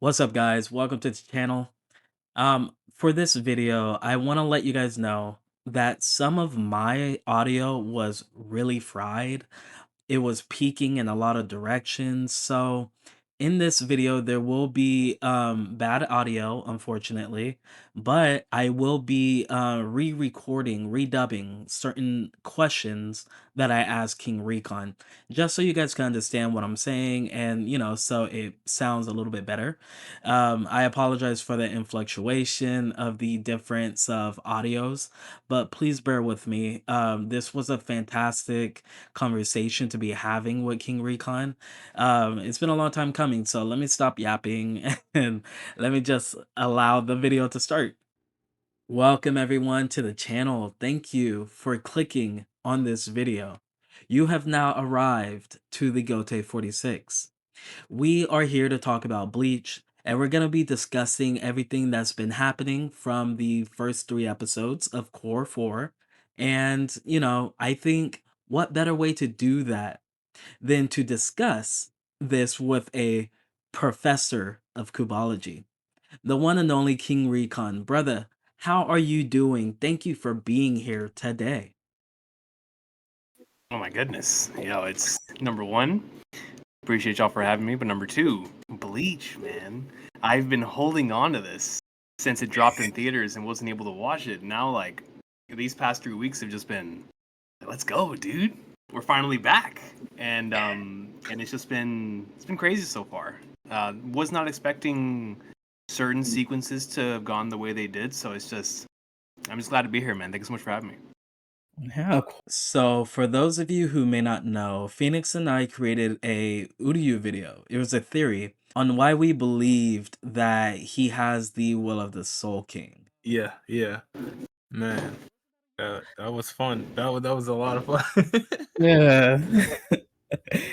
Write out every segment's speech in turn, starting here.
What's up, guys? Welcome to the channel. For this video, I want to let you guys know that some of my audio was really fried. It was peaking in a lot of directions. So in this video, there will be bad audio, unfortunately, but I will be re-recording, redubbing certain questions that I asked King Recon, just so you guys can understand what I'm saying and, so it sounds a little bit better. I apologize for the influctuation of the difference of audios, but please bear with me. This was a fantastic conversation to be having with King Recon. It's been a long time coming, so let me stop yapping and let me just allow the video to start. Welcome everyone to the channel. Thank you for clicking on this video. You have now arrived to the Gotei 46. We are here to talk about Bleach, and we're going to be discussing everything that's been happening from the first three episodes of Core 4. And, I think what better way to do that than to discuss this with a professor of Kubology, the one and only King Recon. Brother, how are you doing? Thank you for being here today. Oh my goodness. It's number one, appreciate y'all for having me, but number two, Bleach, man. I've been holding on to this since it dropped in theaters and wasn't able to watch it. Now, like, these past 3 weeks have just been, let's go, dude. We're finally back. And it's been crazy so far. Was not expecting certain sequences to have gone the way they did, so I'm just glad to be here, man. Thank you so much for having me. Yeah. So, for those of you who may not know, Phoenix and I created a Uryu video. It was a theory on why we believed that he has the will of the Soul King. Yeah, man, that was fun. That was a lot of fun. Yeah.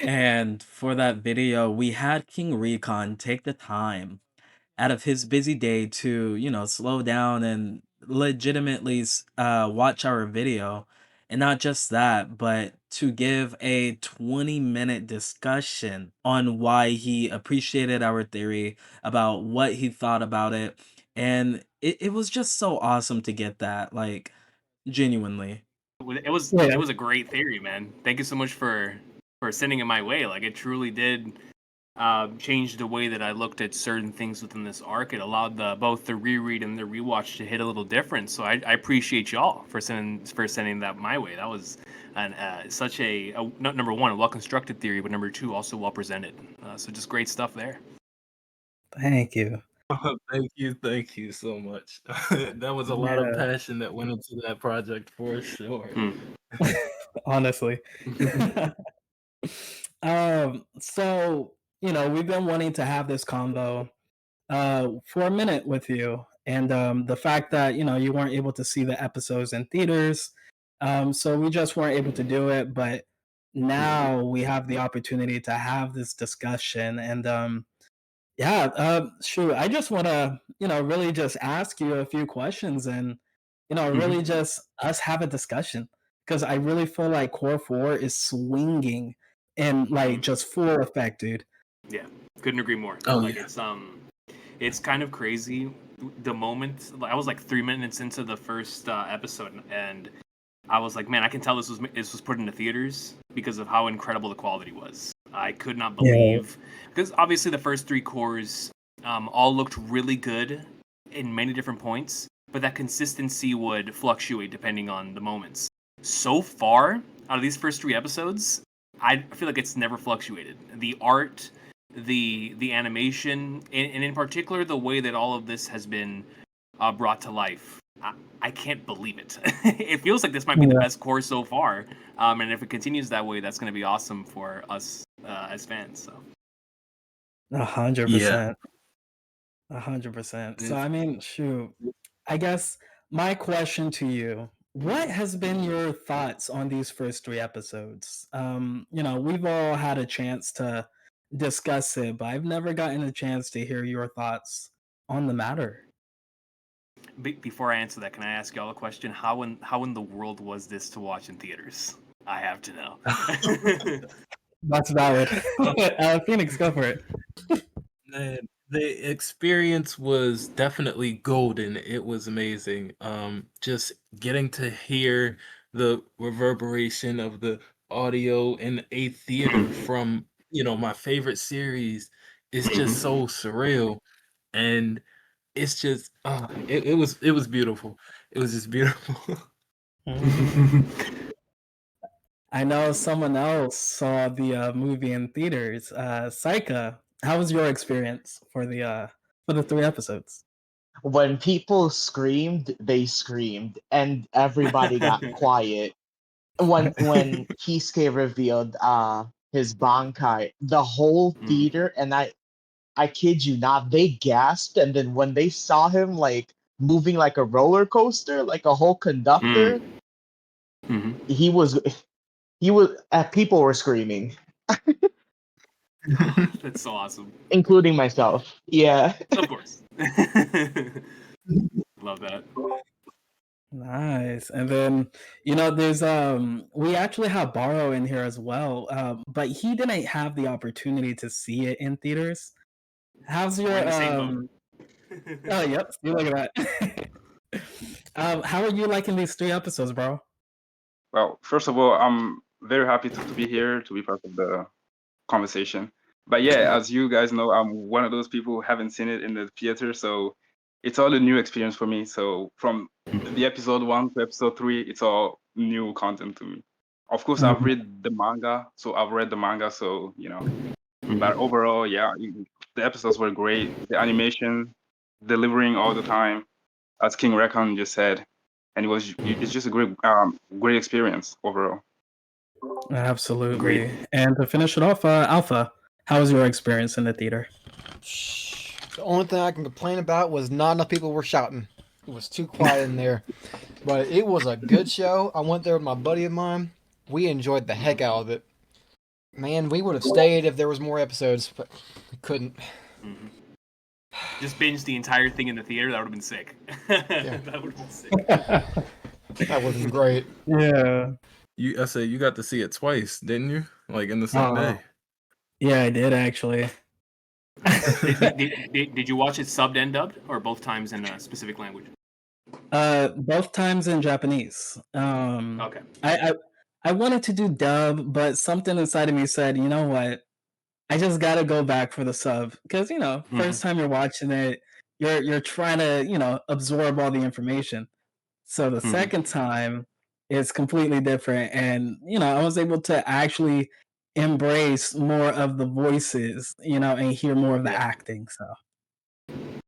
And for that video, we had King Recon take the time out of his busy day to, slow down and legitimately watch our video. And not just that, but to give a 20-minute discussion on why he appreciated our theory, about what he thought about it. And it was just so awesome to get that, like, genuinely. It was a great theory, man. Thank you so much for sending it my way. Like, it truly did change the way that I looked at certain things within this arc. It allowed both the reread and the rewatch to hit a little different. So I appreciate y'all for sending that my way. That was such number one, a well constructed theory, but number two, also well presented. So just great stuff there. Thank you. Thank you so much. That was a lot of passion that went into that project for sure. Honestly. So, we've been wanting to have this convo for a minute with you. And the fact that, you weren't able to see the episodes in theaters. So we just weren't able to do it. But now we have the opportunity to have this discussion. And yeah, shoot, I just want to, really just ask you a few questions and, really just us have a discussion because I really feel like Core 4 is swinging in like just full effect, dude. Yeah, couldn't agree more. Oh, Like, yeah. it's kind of crazy. The moment I was like 3 minutes into the first episode, and I was like, man, I can tell this was put into theaters because of how incredible the quality was. I could not Yeah. believe, because obviously the first three cores all looked really good in many different points, but that consistency would fluctuate depending on the moments. So far, out of these first three episodes, I feel like it's never fluctuated. The art, the animation, and in particular the way that all of this has been brought to life. I can't believe it. It feels like this might be the best core so far, and if it continues that way, that's going to be awesome for us as fans. So 100%. 100%. So, I mean, shoot, I guess my question to you, what has been your thoughts on these first three episodes? We've all had a chance to discuss it, but I've never gotten a chance to hear your thoughts on the matter. before I answer that, can I ask y'all a question? How in the world was this to watch in theaters? I have to know. That's valid. Phoenix, go for it. Man, The experience was definitely golden. It was amazing. Just getting to hear the reverberation of the audio in a theater from, my favorite series is just so surreal. And it's just, it was beautiful. It was just beautiful. Mhm. I know someone else saw the movie in theaters. Saika, how was your experience for the 3 episodes? When people screamed, they screamed, and everybody got quiet. When Kisuke revealed his Bankai, the whole theater, and I kid you not, they gasped, and then when they saw him like moving like a roller coaster, like a whole conductor, he was people were screaming, That's so awesome. including myself. Yeah. Of course. Love that. Nice. And then, there's we actually have Borrow in here as well. But he didn't have the opportunity to see it in theaters. How's We're in your the same boat. oh yep, see look at that. How are you liking these 3 episodes, bro? Well, first of all, I'm very happy to be here to be part of the conversation. But yeah, as you guys know, I'm one of those people who haven't seen it in the theater, so it's all a new experience for me. So from the episode 1 to episode 3, it's all new content to me. Of course, I've read the manga, so But overall, yeah, the episodes were great. The animation, delivering all the time, as King Recon just said, and it's just a great experience overall. Absolutely. Agreed. And to finish it off, Alpha, how was your experience in the theater? The only thing I can complain about was not enough people were shouting. It was too quiet in there. But it was a good show. I went there with my buddy of mine. We enjoyed the heck out of it. Man, we would have stayed if there was more episodes, but we couldn't. Just binge the entire thing in the theater. That would have been sick. That would have been sick. That would have been great. Yeah. I say you got to see it twice, didn't you? Like in the same day. Yeah, I did actually. Did you watch it subbed and dubbed, or both times in a specific language? Both times in Japanese. Okay. I wanted to do dub, but something inside of me said, you know what? I just gotta go back for the sub because first time you're watching it, you're trying to absorb all the information. So the second time is completely different, and I was able to actually embrace more of the voices, and hear more of the acting. So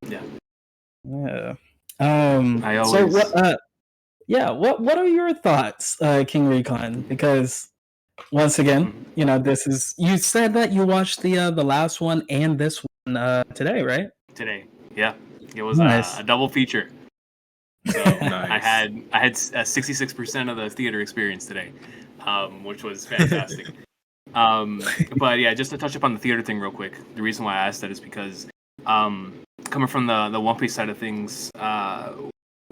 Yeah. yeah. I So always. what are your thoughts, King Recon? Because once again, this is you said that you watched the last one and this one today, right? Today, yeah, it was Nice. a double feature. So Nice. I had 66% of the theater experience today, which was fantastic. But yeah, just to touch upon the theater thing real quick. The reason why I asked that is because coming from the One Piece side of things,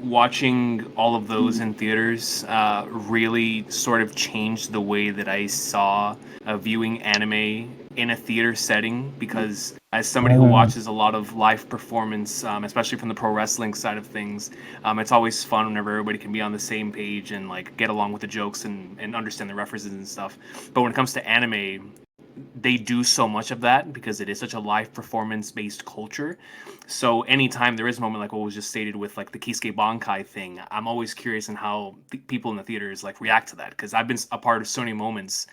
watching all of those in theaters really sort of changed the way that I saw viewing anime in a theater setting, because as somebody who watches a lot of live performance, especially from the pro wrestling side of things, it's always fun whenever everybody can be on the same page and like get along with the jokes and understand the references and stuff. But when it comes to anime, they do so much of that because it is such a live performance based culture. So anytime there is a moment like what was just stated with like the Kisuke Bankai thing, I'm always curious in how people in the theaters like react to that, because I've been a part of so many moments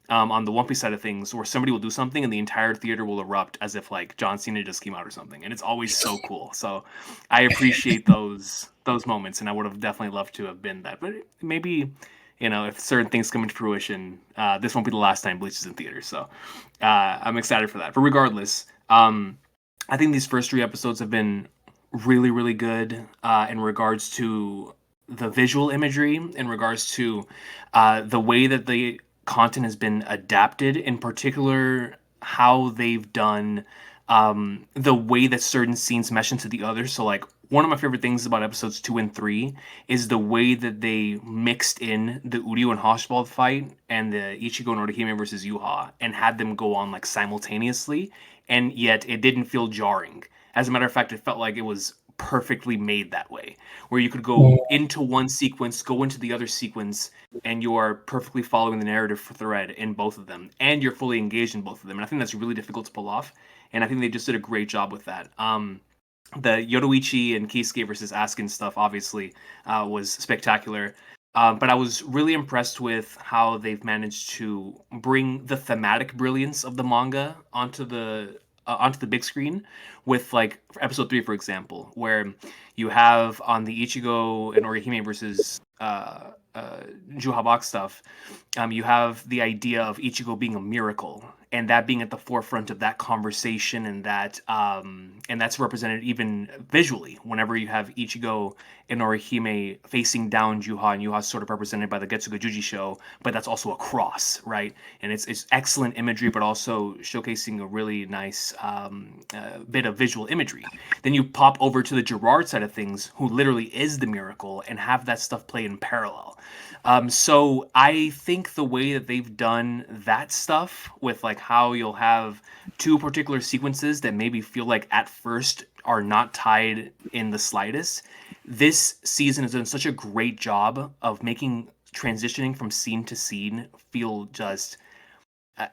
on the One Piece side of things where somebody will do something and the entire theater will erupt as if like John Cena just came out or something, and it's always so cool. So I appreciate those moments, and I would have definitely loved to have been that, but maybe if certain things come into fruition, this won't be the last time Bleach is in theaters. So I'm excited for that. But regardless, I think these first 3 episodes have been really, really good in regards to the visual imagery, in regards to the way that the content has been adapted, in particular how they've done the way that certain scenes mesh into the others. So like one of my favorite things about episodes 2 and 3 is the way that they mixed in the Uryu and Hoshbald fight and the Ichigo and Orihime versus Yuha and had them go on like simultaneously, and yet it didn't feel jarring. As a matter of fact, it felt like it was perfectly made that way, where you could go into one sequence, go into the other sequence, and you are perfectly following the narrative thread in both of them, and you're fully engaged in both of them. And I think that's really difficult to pull off, and I think they just did a great job with that. The Yoruichi and Kisuke versus Askin stuff obviously was spectacular. But I was really impressed with how they've managed to bring the thematic brilliance of the manga onto the big screen with like episode 3, for example, where you have on the Ichigo and Orihime versus Juhabak stuff, you have the idea of Ichigo being a miracle, and that being at the forefront of that conversation, and that's represented even visually whenever you have Ichigo and Orihime facing down Juha, and Juha's sort of represented by the Getsuga Juji show, but that's also a cross, right? And it's excellent imagery, but also showcasing a really nice bit of visual imagery. Then you pop over to the Gerard side of things, who literally is the miracle, and have that stuff play in parallel. So I think the way that they've done that stuff with like how you'll have two particular sequences that maybe feel like at first are not tied in the slightest, this season has done such a great job of making transitioning from scene to scene feel just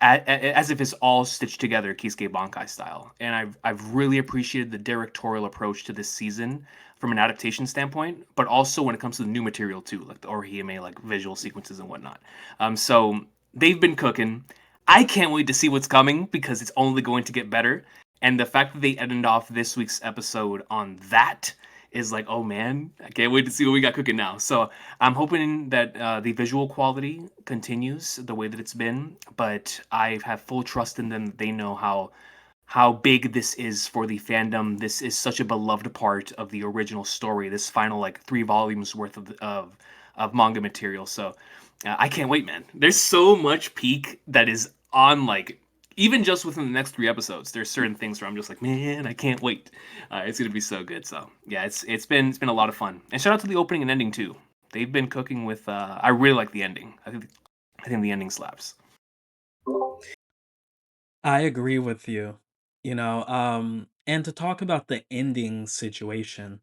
as if it's all stitched together Kisuke Bankai style. And I've really appreciated the directorial approach to this season from an adaptation standpoint, but also when it comes to the new material too, like the Orihime like visual sequences and whatnot. So they've been cooking. I can't wait to see what's coming because it's only going to get better. And the fact that they ended off this week's episode on that is like, oh man, I can't wait to see what we got cooking now. So I'm hoping that the visual quality continues the way that it's been, but I have full trust in them. They know how big this is for the fandom. This is such a beloved part of the original story. This final like 3 volumes worth of manga material. So I can't wait, man. There's so much peak that is on like even just within the next 3 episodes. There's certain things where I'm just like, man, I can't wait. It's gonna be so good. So yeah, it's been a lot of fun. And shout out to the opening and ending too. They've been cooking with. I really like the ending. I think the ending slaps. I agree with you. And to talk about the ending situation,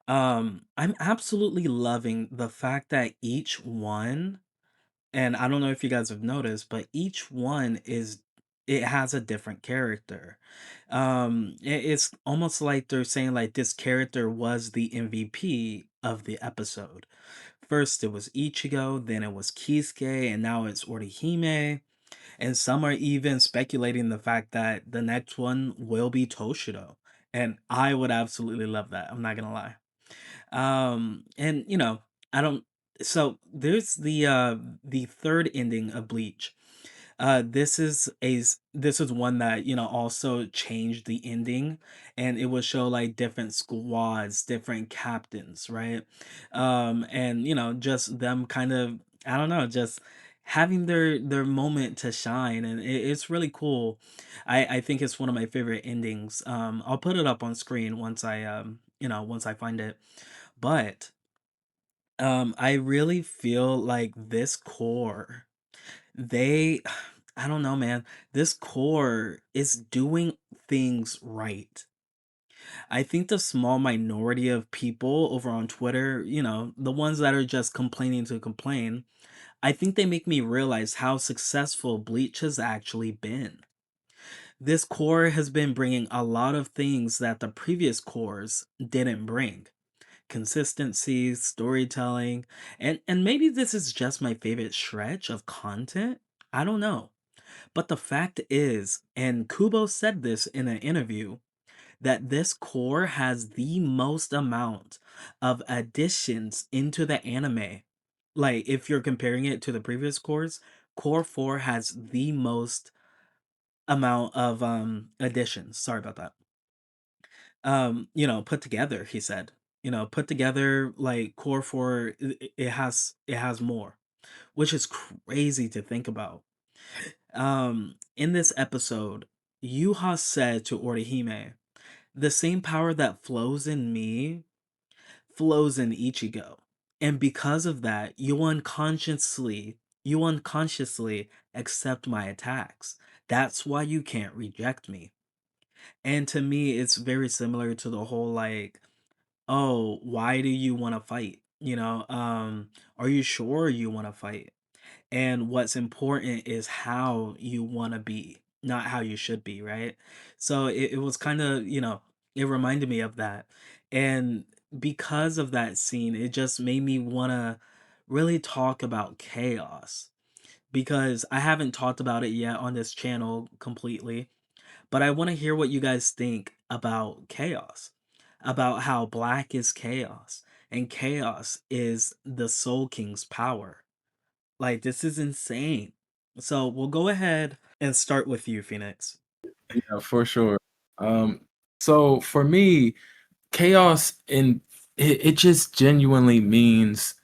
I'm absolutely loving the fact that each one, and I don't know if you guys have noticed, but each one it has a different character. It's almost like they're saying like this character was the MVP of the episode. First it was Ichigo, then it was Kisuke, and now it's Orihime. And some are even speculating the fact that the next one will be Toshido. And I would absolutely love that. I'm not gonna lie. And I don't so there's the third ending of Bleach. This is one that also changed the ending, and it would show like different squads, different captains, right? And just them kind of, I don't know, just having their moment to shine, and it's really cool. I think it's one of my favorite endings. I'll put it up on screen once I find it. But I really feel like this core, they I don't know, man. This core is doing things right. I think the small minority of people over on Twitter, the ones that are just complaining to complain, I think they make me realize how successful Bleach has actually been. This core has been bringing a lot of things that the previous cores didn't bring: consistency, storytelling, and maybe this is just my favorite stretch of content. I don't know. But the fact is, and Kubo said this in an interview, that this core has the most amount of additions into the anime. Like if you're comparing it to the previous cores, core 4 has the most amount of additions. Sorry about that. Put together, he said. Put together like core 4, it has more, which is crazy to think about. In this episode, Yuha said to Orihime, "The same power that flows in me flows in Ichigo. And because of that, you unconsciously accept my attacks. That's why you can't reject me." And to me, it's very similar to the whole like, oh, why do you want to fight? Are you sure you want to fight? And what's important is how you want to be, not how you should be, right? So it was kind of, it reminded me of that. And because of that scene, it just made me want to really talk about chaos because I haven't talked about it yet on this channel completely, but I want to hear what you guys think about chaos, about how black is chaos and chaos is the Soul King's power. Like, this is insane. So we'll go ahead and start with you, Phoenix. Yeah, for sure. Um, so for me, chaos in it just genuinely means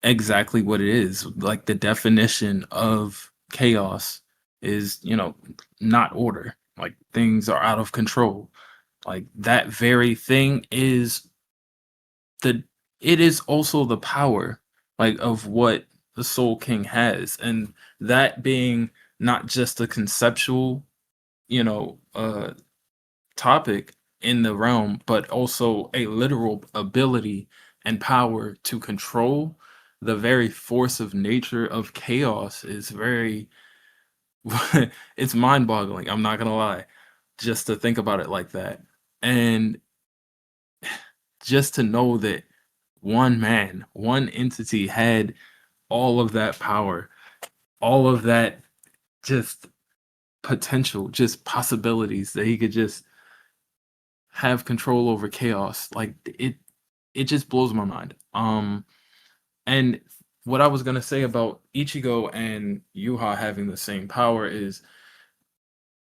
exactly what it is. Like the definition of chaos is, not order. Like things are out of control. Like that very thing is the it is also the power like of what the Soul King has. And that being not just a conceptual, topic in the realm, but also a literal ability and power to control the very force of nature of chaos is very it's mind-boggling, I'm not gonna lie, just to think about it like that. And just to know that one man, one entity had all of that power, all of that just potential, just possibilities that he could just have control over chaos. Like it just blows my mind. And what I was gonna say about Ichigo and Yuha having the same power is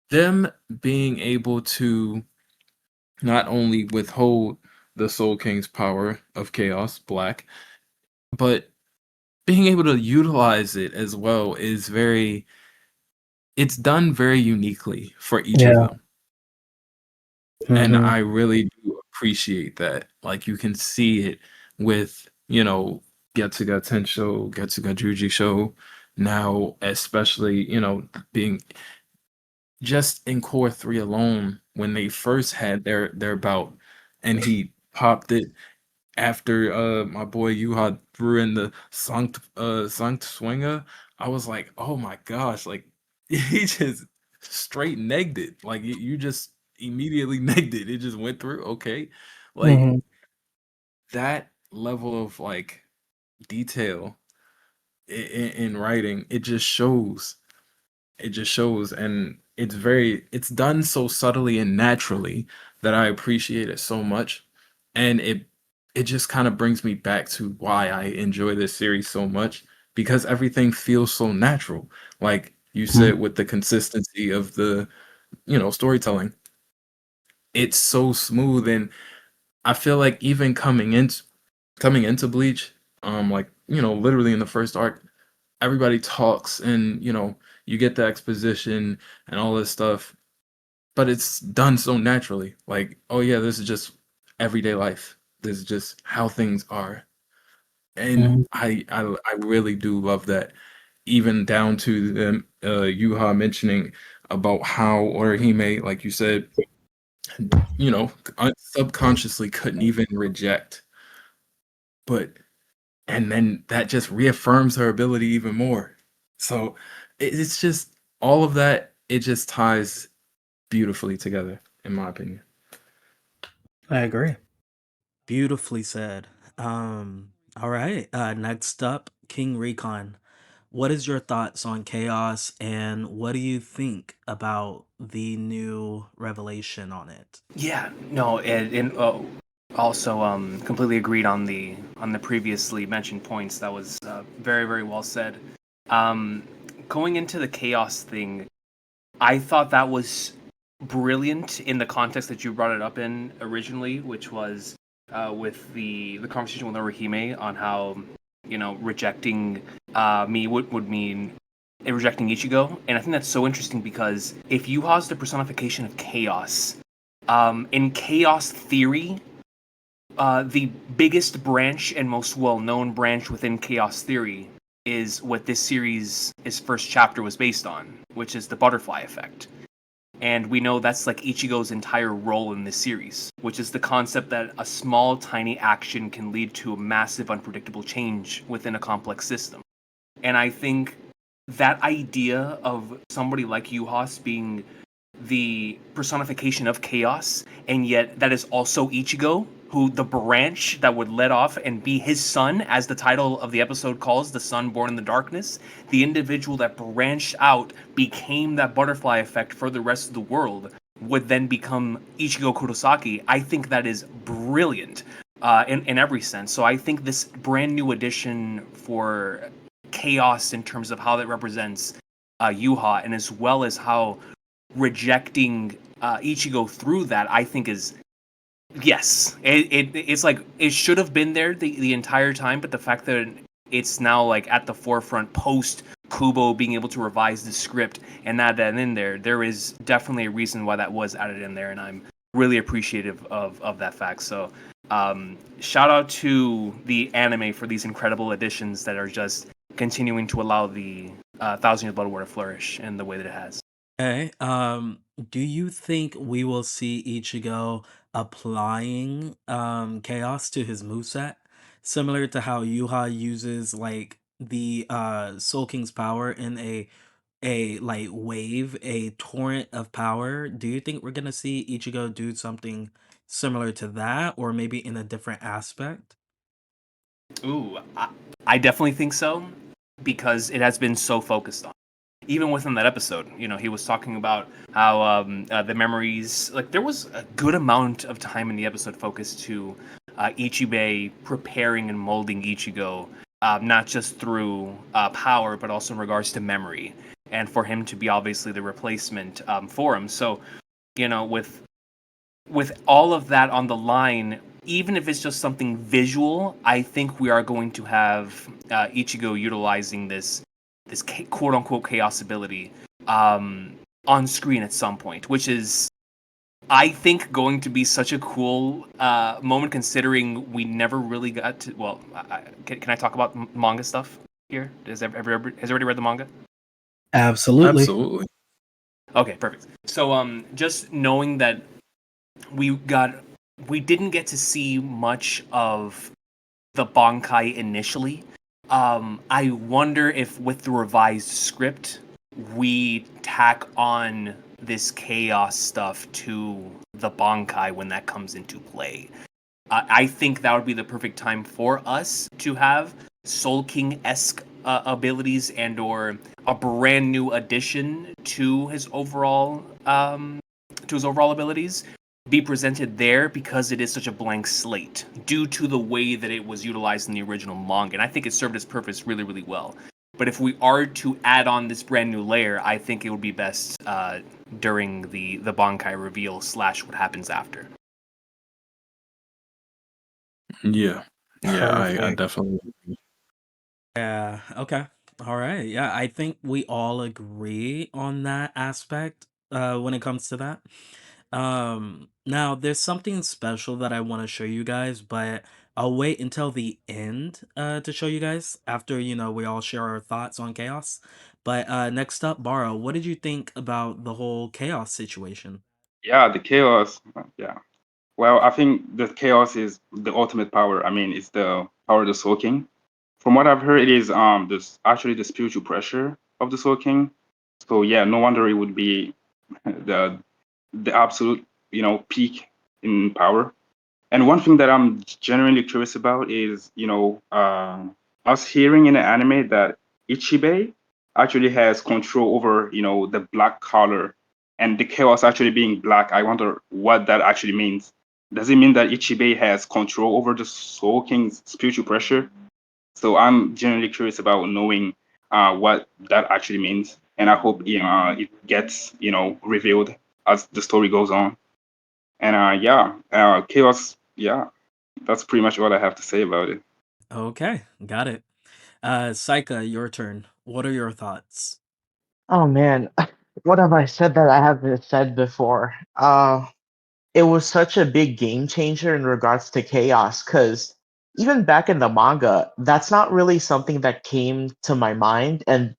them being able to not only withhold the Soul King's power of chaos, black, but being able to utilize it as well is it's done very uniquely for each of Yeah. them. And Hmm. I really do appreciate that. Like you can see it with, Getsuga Tensho, Getsuga Juji Show now, especially, being just in core 3 alone when they first had their bout and he popped it after my boy Yuha threw in the Sankt Swinger. I was like, oh my gosh, like he just straight negged it. Like you just immediately negged it. It just went through. Okay. Like Hmm. that level of like detail in writing, it just shows and it's done so subtly and naturally that I appreciate it so much. And it just kind of brings me back to why I enjoy this series so much because everything feels so natural. Like you said with the consistency of the, storytelling. It's so smooth and I feel like even coming into Bleach, like, literally in the first arc, everybody talks and, you get the exposition and all this stuff, but it's done so naturally. Like, oh yeah, this is just everyday life. This is just how things are. And Hmm. I really do love that. Even down to them Yuha mentioning about how Orihime, like you said, subconsciously couldn't even reject. But and then that just reaffirms her ability even more. So it's just all of that, it just ties beautifully together, in my opinion. I agree. Beautifully said. All right. Next up, King Recon. What is your thoughts on chaos and what do you think about the new revelation on it? Yeah, no, and also completely agreed on the previously mentioned points. That was very very well said. Um, Going into the chaos thing, I thought that was brilliant in the context that you brought it up in originally, which was with the conversation with Orihime on how rejecting me would mean rejecting Ichigo, and I think that's so interesting because if Yuha's the personification of chaos, in chaos theory, the biggest branch and most well-known branch within chaos theory is what this series' first chapter was based on, which is the butterfly effect. And we know that's like Ichigo's entire role in this series, which is the concept that a small, tiny action can lead to a massive, unpredictable change within a complex system. And I think that idea of somebody like Yuhas being the personification of chaos, and yet that is also Ichigo, who the branch that would let off and be his son, as the title of the episode calls, the son born in the darkness, the individual that branched out, became that butterfly effect for the rest of the world, would then become Ichigo Kurosaki. I think that is brilliant in every sense. So I think this brand new addition for chaos in terms of how that represents Yuha, and as well as how rejecting Ichigo through that, I think is yes. It's like it should have been there the entire time, but the fact that it's now like at the forefront post Kubo being able to revise the script and add that in there, there is definitely a reason why that was added in there, and I'm really appreciative of that fact. So shout out to the anime for these incredible additions that are just continuing to allow the Thousand Year Blood War to flourish in the way that it has. Okay. Do you think we will see Ichigo applying chaos to his moveset? Similar to how Yuha uses like the Soul King's power in a like wave, a torrent of power. Do you think we're gonna see Ichigo do something similar to that, or maybe in a different aspect? Ooh, I definitely think so because it has been so focused on. Even within that episode, he was talking about how the memories, like there was a good amount of time in the episode focused to Ichibei preparing and molding Ichigo, not just through power, but also in regards to memory, and for him to be obviously the replacement for him. So, with all of that on the line, even if it's just something visual, I think we are going to have Ichigo utilizing this quote unquote chaos ability on screen at some point, which is I think going to be such a cool moment considering we never really got to. Well, can I talk about manga stuff here? Has everybody read the manga? Absolutely. Absolutely. Okay, perfect. So just knowing that we didn't get to see much of the Bankai initially. I wonder if with the revised script, we tack on this chaos stuff to the Bankai when that comes into play. I think that would be the perfect time for us to have Soul King-esque abilities and/or a brand new addition to his overall abilities be presented there because it is such a blank slate due to the way that it was utilized in the original manga. And I think it served its purpose really, really well. But if we are to add on this brand new layer, I think it would be best during the Bankai reveal / what happens after. Yeah. Yeah, I Perfect. definitely Yeah. Okay. All right. Yeah, I think we all agree on that aspect when it comes to that. Now there's something special that I want to show you guys, but I'll wait until the end to show you guys after, we all share our thoughts on chaos. But next up, Bara, what did you think about the whole chaos situation? Yeah, the chaos. Yeah. Well, I think the chaos is the ultimate power. I mean, it's the power of the Soul King. From what I've heard, it is this actually the spiritual pressure of the Soul King. So yeah, no wonder it would be the absolute peak in power. And one thing that I'm genuinely curious about is us hearing in the anime that Ichibei actually has control over the black color and the chaos actually being black. I wonder what that actually means. Does it mean that Ichibei has control over the Soul King's spiritual pressure? So I'm genuinely curious about knowing what that actually means, and I hope it gets revealed as the story goes on. And yeah, chaos. Yeah, that's pretty much all I have to say about it. Okay, got it. Saika, your turn. What are your thoughts? Oh man, what have I said that I haven't said before? It was such a big game changer in regards to chaos, because even back in the manga, that's not really something that came to my mind, and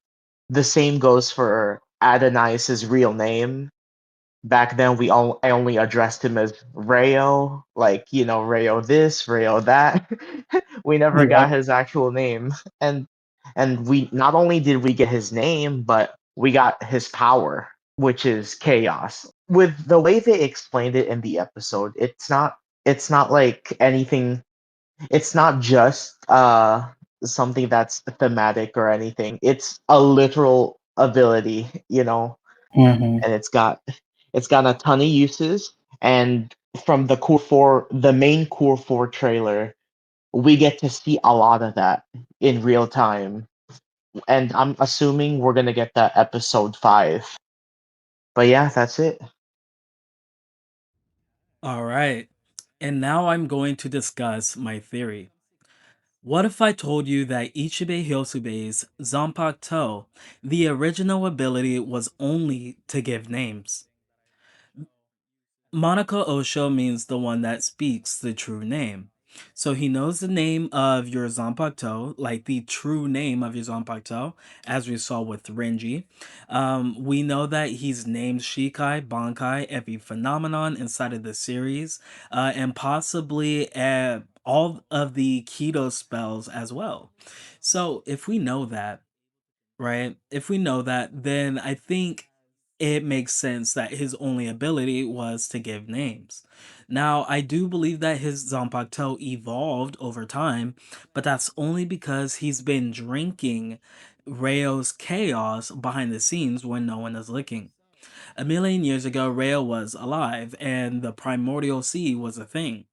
the same goes for Adonais' real name. Back then, I only addressed him as Rayo, like Rayo this, Rayo that. We never got Yep. his actual name, and we not only did we get his name, but we got his power, which is chaos. With the way they explained it in the episode, it's not like anything. It's not just something that's thematic or anything. It's a literal ability, Mhm. and it's got a ton of uses. And from the main Core 4 trailer, we get to see a lot of that in real time. And I'm assuming we're gonna get that episode 5. But yeah, that's it. All right. And now I'm going to discuss my theory. What if I told you that Ichibe Hyosube's Zanpakuto, the original ability was only to give names? Monaco Osho means the one that speaks the true name. So he knows the name of your Zanpakuto, like the true name of your Zanpakuto, as we saw with Renji. We know that he's named Shikai, Bankai, every phenomenon inside of the series, and possibly all of the Keto spells as well. So if we know that, right? If we know that, then I think it makes sense that his only ability was to give names. Now, I do believe that his Zanpakuto evolved over time, but that's only because he's been drinking Rayo's chaos behind the scenes when no one is looking. A million years ago, Rayo was alive, and the primordial sea was a thing.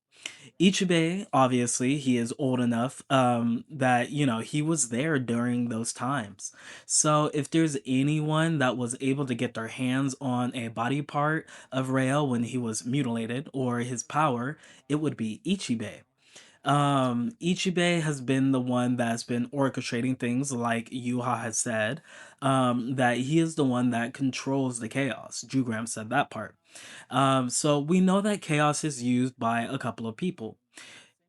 Ichibei, obviously, he is old enough that, he was there during those times. So if there's anyone that was able to get their hands on a body part of Rael when he was mutilated or his power, it would be Ichibei. Ichibei has been the one that's been orchestrating things like Yuha has said, that he is the one that controls the chaos. Jugram said that part. So we know that chaos is used by a couple of people.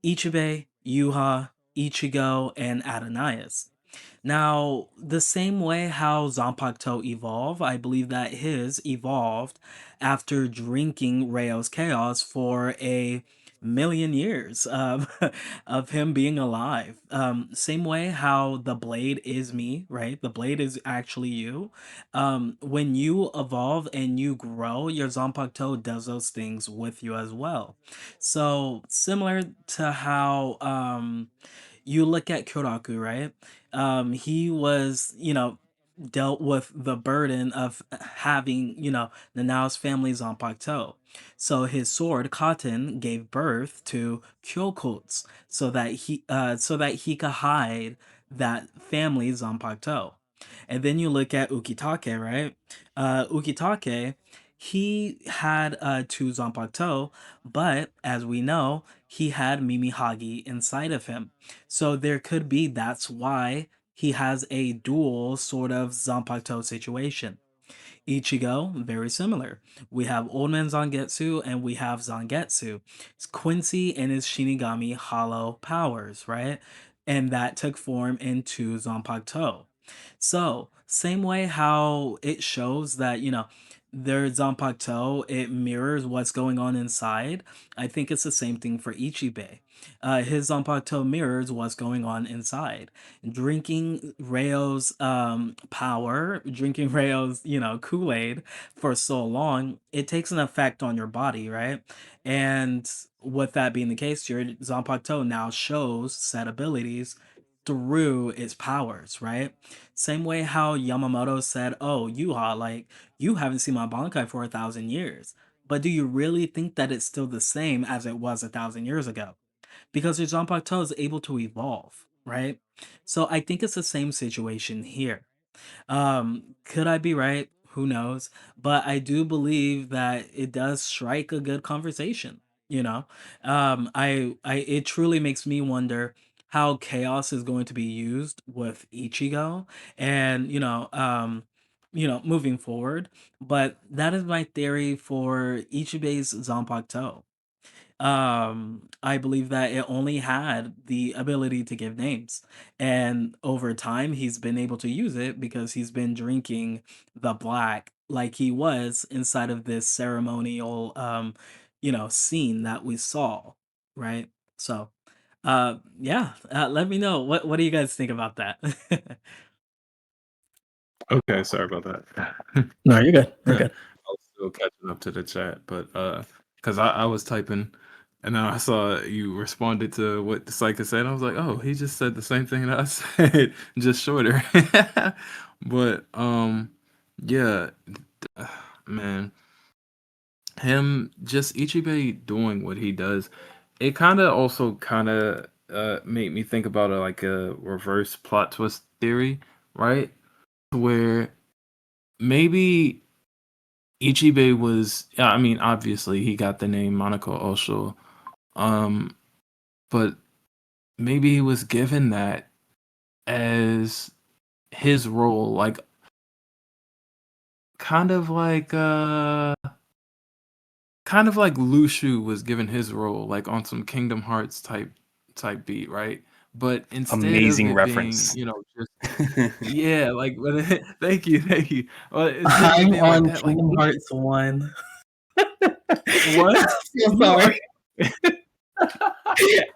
Ichibei, Yuha, Ichigo, and Adonias. Now, the same way how Zanpakuto evolved, I believe that his evolved after drinking Rayo's chaos for a million years of him being alive. Same way how the blade is me, right? The blade is actually you. When you evolve and you grow, your Zanpakuto does those things with you as well. So similar to how you look at Kyoraku, right? He was, dealt with the burden of having, Nanao's family's on Pakuto. So his sword, Cotton, gave birth to Kyokuts so that he could hide that family's on Pakuto. And then you look at Ukitake, right? Ukitake, he had two Zanpakuto, but as we know, he had Mimihagi inside of him. So there could be that's why he has a dual sort of Zanpakuto situation. Ichigo, very similar. We have Old Man Zangetsu and we have Zangetsu. It's Quincy and his Shinigami hollow powers, right? And that took form into Zanpakuto. So, same way how it shows that, their Zanpakuto, it mirrors what's going on inside. I think it's the same thing for Ichibei. His Zanpakuto mirrors what's going on inside. Drinking Rayo's power, drinking Rayo's, Kool-Aid for so long, it takes an effect on your body, right? And with that being the case, your Zanpakuto now shows set abilities through its powers, right? Same way how Yamamoto said, "Oh, Yuha, like you haven't seen my Bankai for 1,000 years." But do you really think that it's still the same as it was 1,000 years ago? Because your Zanpakuto is able to evolve, right? So I think it's the same situation here. Could I be right? Who knows? But I do believe that it does strike a good conversation. You know, it truly makes me wonder how chaos is going to be used with Ichigo, and moving forward. But that is my theory for Ichibe's Zanpakuto. I believe that it only had the ability to give names, and over time he's been able to use it because he's been drinking the black like he was inside of this ceremonial, scene that we saw, right? So, yeah, let me know what do you guys think about that? Okay, sorry about that. No, you're good. You're I good. was still catching up to the chat, but because I was typing, and then I saw you responded to what the psychic said. I was like, oh, he just said the same thing that I said, just shorter. But yeah, man, him just Ichibei doing what he does, it kind of also kind of made me think about like a reverse plot twist theory, right? Where maybe Ichibei was, yeah, I mean, obviously he got the name Monaco Osho, um, but maybe he was given that as his role, like kind of like uh kind of like Lushu was given his role, like on some Kingdom Hearts type beat, right? But instead of Amazing it being, reference. just yeah, like but thank you, thank you. Well, instead of it I'm being like on that, like Kingdom Hearts 1. what? I'm so You are sorry.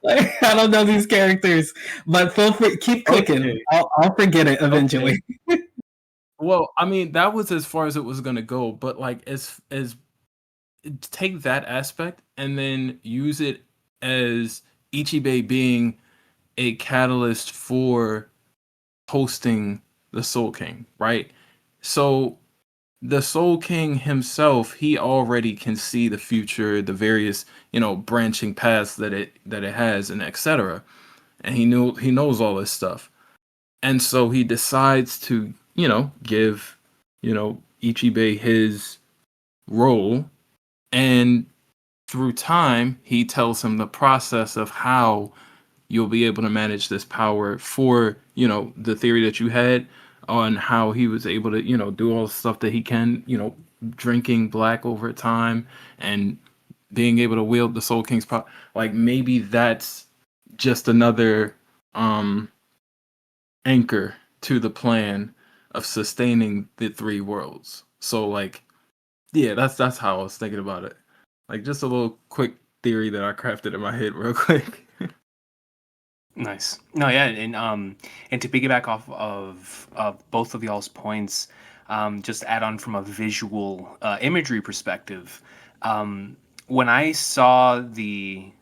Like, I don't know these characters, but feel free, keep cooking. okay, I'll forget it okay. eventually. Well, I mean, that was as far as it was gonna go, but like as take that aspect and then use it as Ichibei being a catalyst for hosting the Soul King, right? So the Soul King himself, he already can see the future, the various, branching paths that it has and etc. And he knows all this stuff. And so he decides to, give, Ichibei his role, and through time, he tells him the process of how you'll be able to manage this power for, the theory that you had on how he was able to, do all the stuff that he can, drinking black over time and being able to wield the Soul King's power. Like maybe that's just another anchor to the plan of sustaining the three worlds. So like, yeah, that's how I was thinking about it. Like just a little quick theory that I crafted in my head real quick. Nice. No, yeah, and to piggyback off of both of y'all's points, just add on from a visual imagery perspective. When I saw the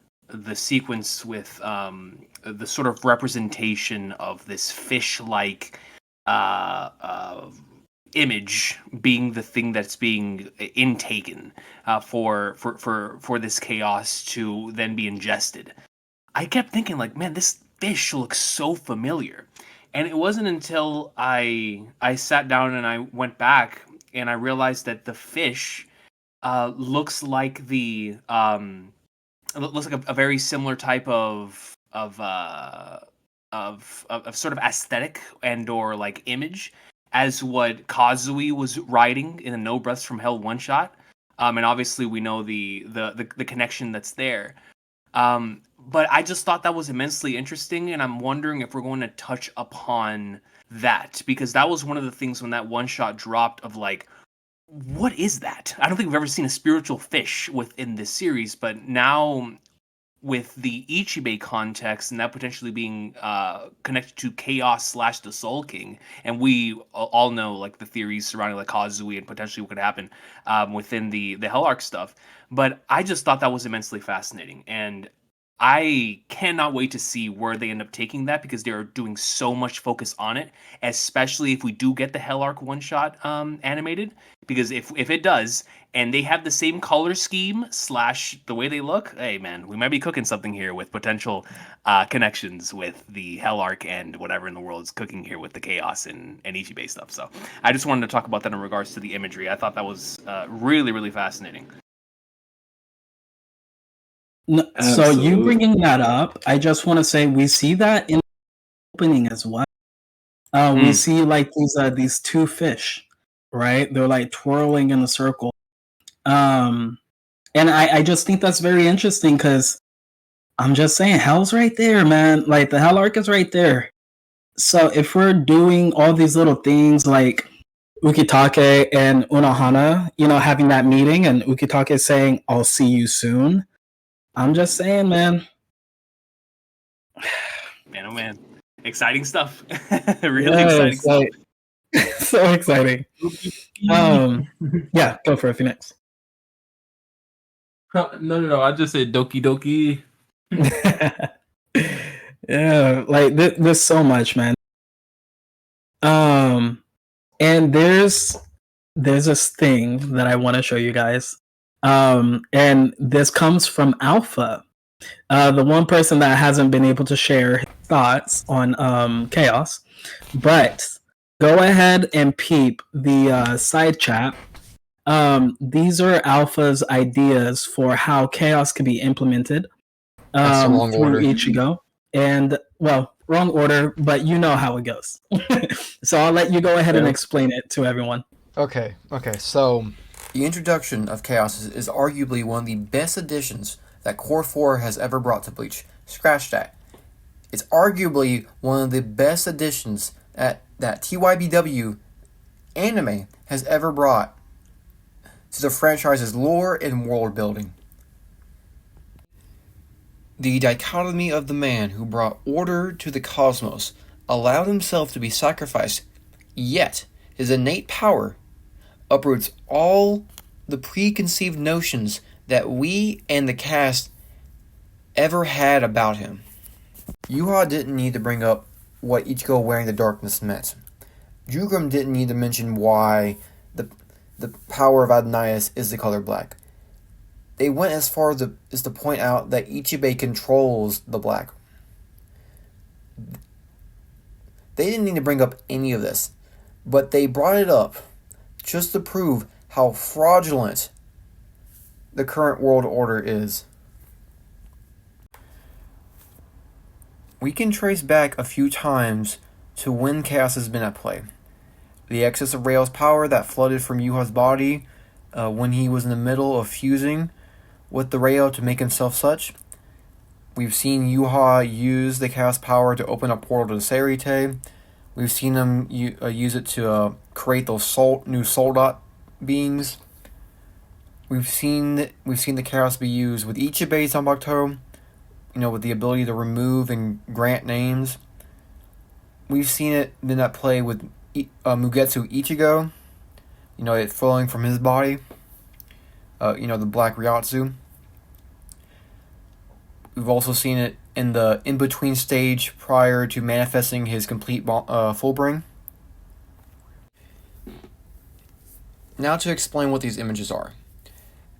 sequence with the sort of representation of this fish-like uh, uh, image being the thing that's being intaken for this chaos to then be ingested, I kept thinking like, man, this fish looks so familiar. And it wasn't until I sat down and I went back and I realized that the fish looks like looks like a very similar type of sort of aesthetic and or like image as what Kazui was writing in the No Breaths from Hell one shot. And obviously we know the connection that's there. But I just thought that was immensely interesting, and I'm wondering if we're going to touch upon that because that was one of the things when that one shot dropped of like, what is that? I don't think we've ever seen a spiritual fish within this series, but now with the Ichibei context and that potentially being connected to Chaos slash the Soul King, and we all know like the theories surrounding like Kazui and potentially what could happen within the Hell Arc stuff. But I just thought that was immensely fascinating, and I cannot wait to see where they end up taking that because they're doing so much focus on it, especially if we do get the Hell Arc one shot animated. Because if it does, and they have the same color scheme slash the way they look, hey man, we might be cooking something here with potential connections with the Hell Arc and whatever in the world is cooking here with the Chaos and Ichibei stuff. So I just wanted to talk about that in regards to the imagery. I thought that was really, really fascinating. So you Absolutely. bringing that up, I just want to say we see that in the opening as well. We see like these two fish, right? They're like twirling in a circle. And I just think that's very interesting because I'm just saying hell's right there, man. Like the hell arc is right there. So if we're doing all these little things like Ukitake and Unohana, having that meeting and Ukitake saying, "I'll see you soon." I'm just saying, man. Man, oh man, exciting stuff. Really exciting Yes, stuff. so exciting. Yeah, go for it, Phoenix. No. I just said Doki Doki. Yeah, like there's so much, man. And there's this thing that I want to show you guys. And this comes from Alpha, the one person that hasn't been able to share his thoughts on Chaos. But go ahead and peep the side chat. These are Alpha's ideas for how Chaos can be implemented That's the wrong through order. Ichigo. And, well, wrong order, but you know how it goes. So I'll let you go ahead and explain it to everyone. Okay, so the introduction of Chaos is arguably one of the best additions that Core 4 has ever brought to Bleach. Scratch that. It's arguably one of the best additions that TYBW anime has ever brought to the franchise's lore and world building. The dichotomy of the man who brought order to the cosmos allowed himself to be sacrificed, yet his innate power uproots all the preconceived notions that we and the cast ever had about him. Yuha didn't need to bring up what Ichigo wearing the darkness meant. Jugrim didn't need to mention why the power of Adonias is the color black. They went as far as to point out that Ichibei controls the black. They didn't need to bring up any of this, but they brought it up just to prove how fraudulent the current world order is. We can trace back a few times to when chaos has been at play. The excess of Rael's power that flooded from Yuha's body when he was in the middle of fusing with the Rael to make himself such. We've seen Yuha use the chaos power to open a portal to the Serite. We've seen him use it to create those new Soldat beings. We've seen the chaos be used with Ichibei Zanbakuto, with the ability to remove and grant names. We've seen it in that play with Mugetsu Ichigo, it flowing from his body. The Black Ryotsu. We've also seen it in the in-between stage prior to manifesting his complete full bring. Now to explain what these images are.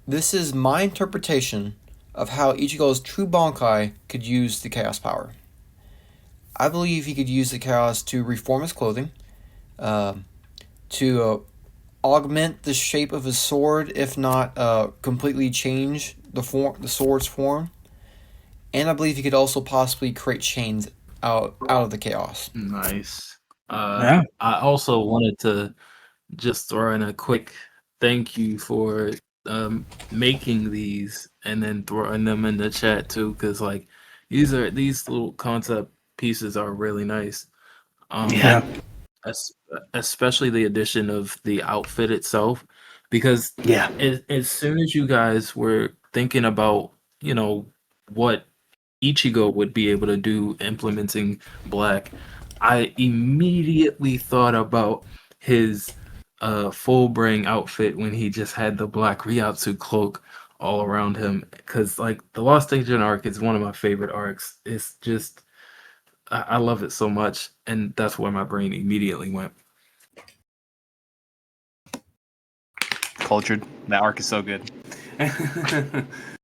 This is my interpretation of how Ichigo's true Bankai could use the Chaos power. I believe he could use the Chaos to reform his clothing, to augment the shape of his sword, if not completely change the sword's form, and I believe he could also possibly create chains out of the chaos. Nice. Yeah. I also wanted to just throw in a quick thank you for making these and then throwing them in the chat too, because like these little concept pieces are really nice. Yeah. Especially the addition of the outfit itself, because Yeah. as soon as you guys were thinking about what Ichigo would be able to do implementing black, I immediately thought about his full bring outfit when he just had the black Ryotsu cloak all around him, because like the Lost Agent arc is one of my favorite arcs. It's just I love it so much, and that's where my brain immediately went. Cultured. That arc is so good.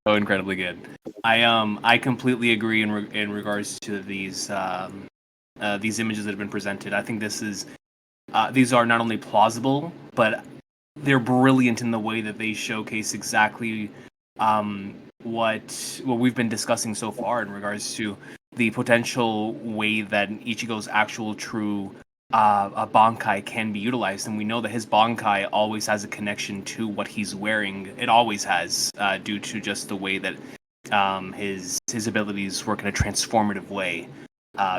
So incredibly good. I completely agree in regards to these images that have been presented. I think these are not only plausible, but they're brilliant in the way that they showcase exactly what we've been discussing so far in regards to the potential way that Ichigo's actual true a Bankai can be utilized, and we know that his Bankai always has a connection to what he's wearing. It always has, due to just the way that his abilities work in a transformative way.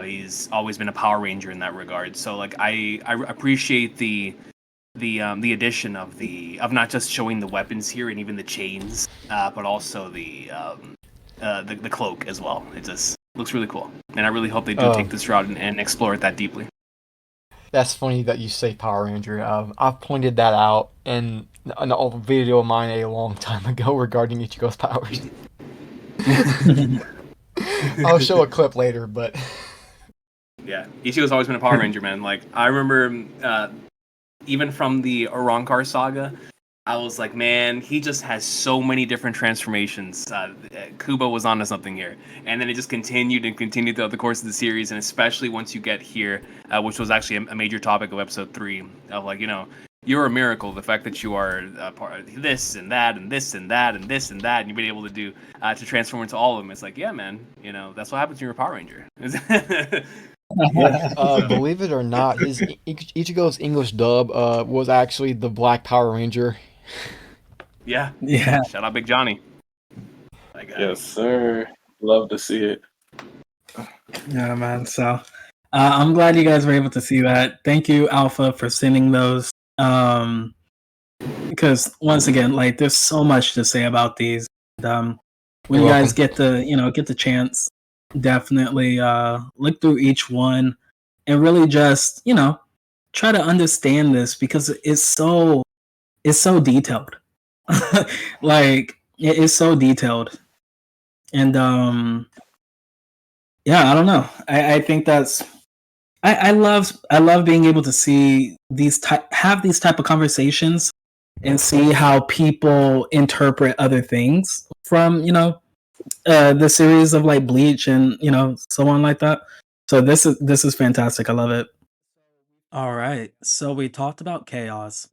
He's always been a Power Ranger in that regard. So like I appreciate the the addition of not just showing the weapons here and even the chains, but also the cloak as well. It just looks really cool, and I really hope they do take this route and explore it that deeply. That's funny that you say Power Ranger. I've pointed that out in an old video of mine a long time ago regarding Ichigo's powers. I'll show a clip later, but yeah, Ichigo's always been a Power Ranger, man. Like I remember, even from the Arankar saga, I was like, man, he just has so many different transformations. Kubo was onto something here. And then it just continued and continued throughout the course of the series, and especially once you get here, which was actually a major topic of episode 3, of like, you're a miracle. The fact that you are part of this and that and this and that and this and that, and you've been able to do to transform into all of them. It's like, yeah, man, that's what happens when you're a Power Ranger. believe it or not, his Ichigo's English dub was actually the Black Power Ranger. Yeah. Shout out Big Johnny. Yes, sir. Love to see it. Yeah, man. So I'm glad you guys were able to see that. Thank you, Alpha, for sending those. Because once again, like, there's so much to say about these. When you guys get the chance, definitely look through each one and really just try to understand this, because it's so detailed. Like, it is so detailed. And yeah, I don't know. I think that's I love being able to see have these type of conversations and see how people interpret other things from the series of like Bleach and so on like that. So this is fantastic. I love it. All right. So we talked about Chaos.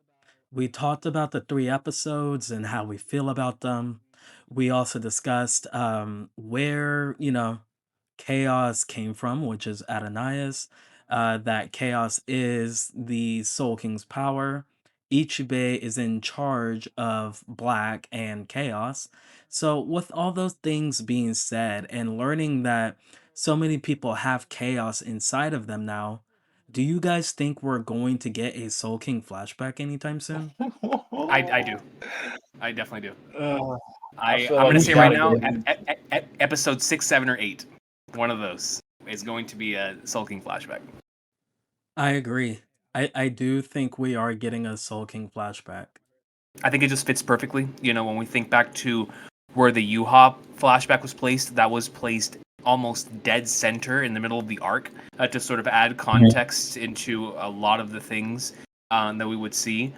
We talked about the 3 episodes and how we feel about them. We also discussed where Chaos came from, which is Adonias. That Chaos is the Soul King's power. Ichibei is in charge of Black and Chaos. So, with all those things being said, and learning that so many people have Chaos inside of them now, do you guys think we're going to get a Soul King flashback anytime soon? I do. I definitely do. I'm feel going to like say we right gotta now, get episode 6, 7, or 8, one of those is going to be a Soul King flashback. I agree. I do think we are getting a Soul King flashback. I think it just fits perfectly. When we think back to where the Yuha flashback was placed, that was placed almost dead center in the middle of the arc, to sort of add context into a lot of the things that we would see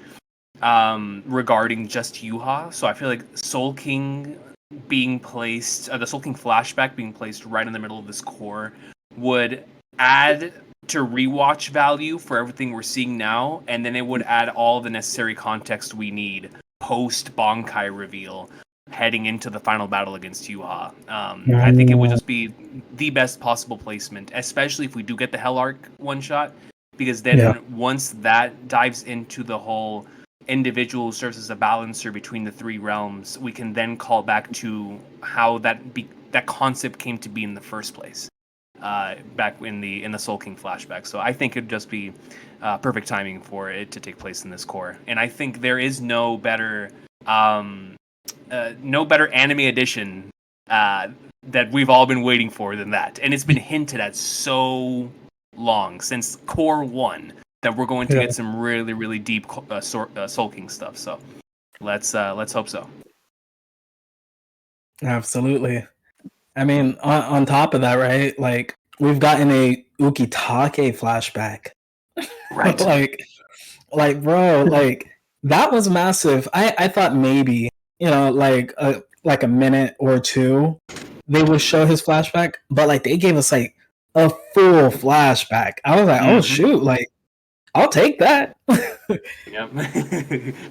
regarding just Yuha. So I feel like Soul King being placed, the Soul King flashback being placed right in the middle of this core would add to rewatch value for everything we're seeing now, and then it would add all the necessary context we need post Bankai reveal heading into the final battle against Yuha. I think it would just be the best possible placement, especially if we do get the Hell Arc one shot, because then once that dives into the whole individual serves as a balancer between the 3 realms, we can then call back to how that concept came to be in the first place, back in the Soul King flashback. So I think it'd just be perfect timing for it to take place in this core, and I think there is no better anime edition that we've all been waiting for than that, and it's been hinted at so long since Core 1 that we're going to get some really, really deep Soul King stuff. So let's hope so. Absolutely. I mean, on top of that, right? Like, we've gotten a Ukitake flashback. Right. like, bro, like, that was massive. I thought maybe, like a minute or two, they would show his flashback, but like they gave us like a full flashback. I was like, oh shoot, like, I'll take that. Yep.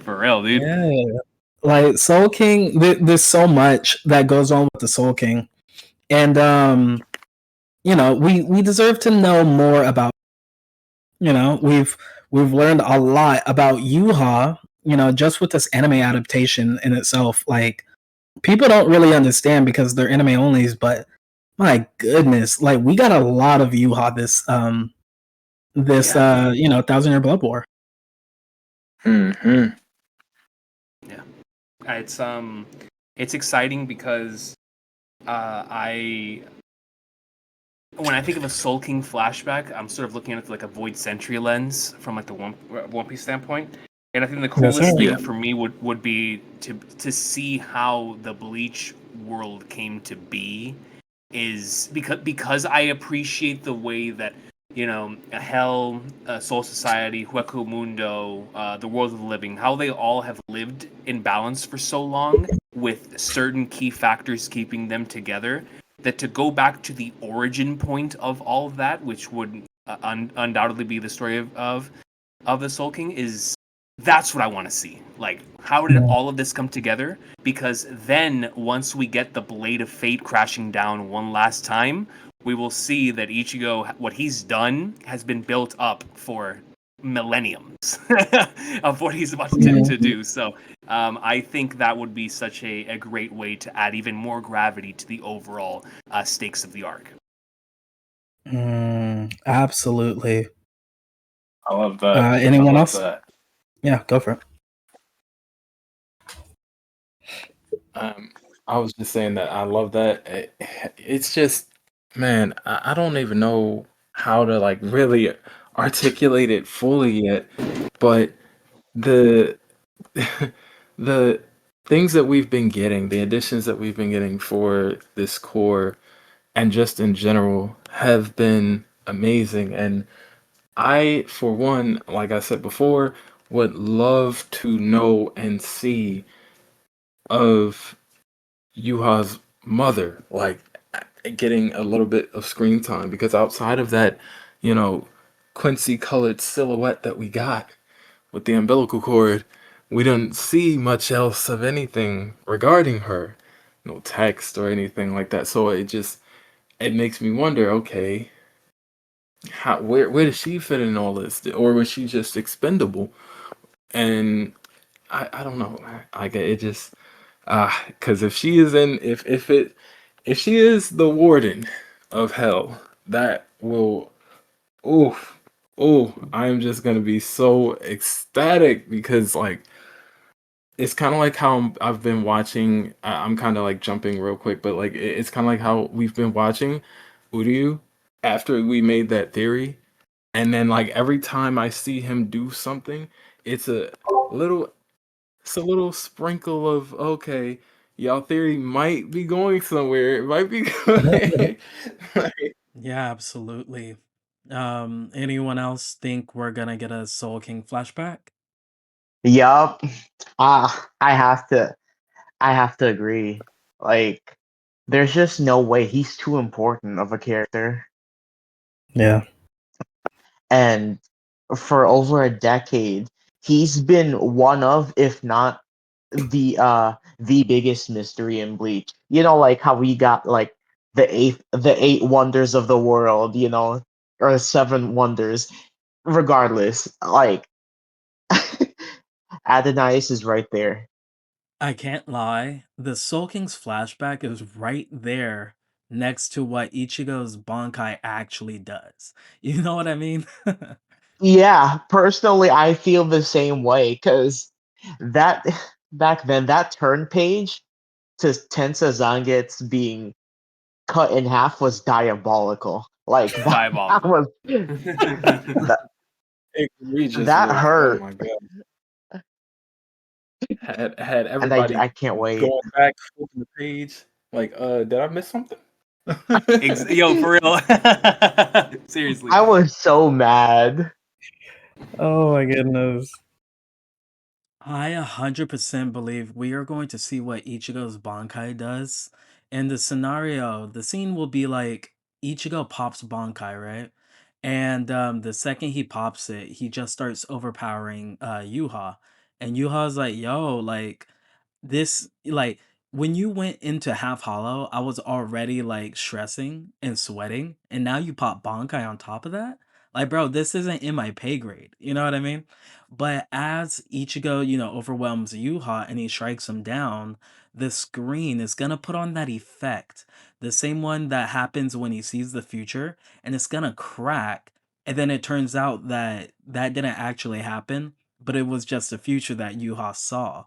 For real, dude. Yeah. Like, Soul King, there's so much that goes on with the Soul King. And we deserve to know more about, we've learned a lot about Yuha, just with this anime adaptation in itself. Like, people don't really understand because they're anime onlys, but my goodness, like, we got a lot of Yuha this 1000-Year Blood War. Hmm. Yeah, it's exciting because I when I think of a Soul King flashback, I'm sort of looking at it through like a Void Sentry lens from like the One Piece standpoint. And I think the Yes, coolest sir. thing Yeah. for me would be to see how the Bleach world came to be, is because I appreciate the way that, you know, Hell, Soul Society, Hueco Mundo, the World of the Living, how they all have lived in balance for so long with certain key factors keeping them together. That to go back to the origin point of all of that, which would undoubtedly be the story of the Soul King, is that's what I want to see. Like, how did Mhm. all of this come together? Because then, once we get the Blade of Fate crashing down one last time, we will see that Ichigo, what he's done, has been built up for millenniums of what he's about to Mhm. do. So, I think that would be such a great way to add even more gravity to the overall stakes of the arc. Absolutely. I love that. I Anyone love else? that. Yeah, go for it. Um, I was just saying that I love that. It's just, man, I don't even know how to like really articulate it fully yet, but the the things that we've been getting, the additions that we've been getting for this core and just in general have been amazing. And I, for one, like I said before, would love to know and see of Yuha's mother, like getting a little bit of screen time because outside of that, you know, Quincy colored silhouette that we got with the umbilical cord, we didn't see much else of anything regarding her. No text or anything like that. So it makes me wonder, okay, how where does she fit in all this? Or was she just expendable? And I don't know. I get it just because if she is in if she is the warden of hell, that will oof I'm just gonna be so ecstatic because like it's kind of like how I've been watching. I'm kind of like jumping real quick, but like it's kind of like how we've been watching Uryu after we made that theory, and then like every time I see him do something, it's little a little sprinkle of okay, y'all theory might be going somewhere. It might be going. like, Yeah, absolutely. Anyone else think we're gonna get a Soul King flashback? Yup. I have to. I have to agree. Like, there's just no way. He's too important of a character, Yeah. and for over a decade, he's been one of, if not the biggest mystery in Bleach. You know, like how we got like the eight wonders of the world. You know, or seven wonders. Regardless, like Adonais is right there. I can't lie, the Soul King's flashback is right there next to what Ichigo's Bankai actually does. You know what I mean? Yeah, personally, I feel the same way because that back then that turn page to Tensa Zangetsu being cut in half was diabolical. Like that Diabolical. was that, that egregiously. Oh hurt, my god! Had and everybody I can't wait. going back flipping the page. Like, did I miss something? Yo, for real. Seriously. I was so mad. Oh my goodness. I 100% believe we are going to see what Ichigo's Bankai does. In the scenario, the scene will be like Ichigo pops Bankai, right? And the second he pops it, he just starts overpowering Yuha. And Yuha's like, yo, like this, like when you went into half hollow, I was already like stressing and sweating. And now you pop Bankai on top of that? Like, bro, this isn't in my pay grade. You know what I mean? But as Ichigo, overwhelms Yuha and he strikes him down, the screen is gonna put on that effect. The same one that happens when he sees the future, and it's gonna crack. And then it turns out that that didn't actually happen. but it was just a future that Yuha saw.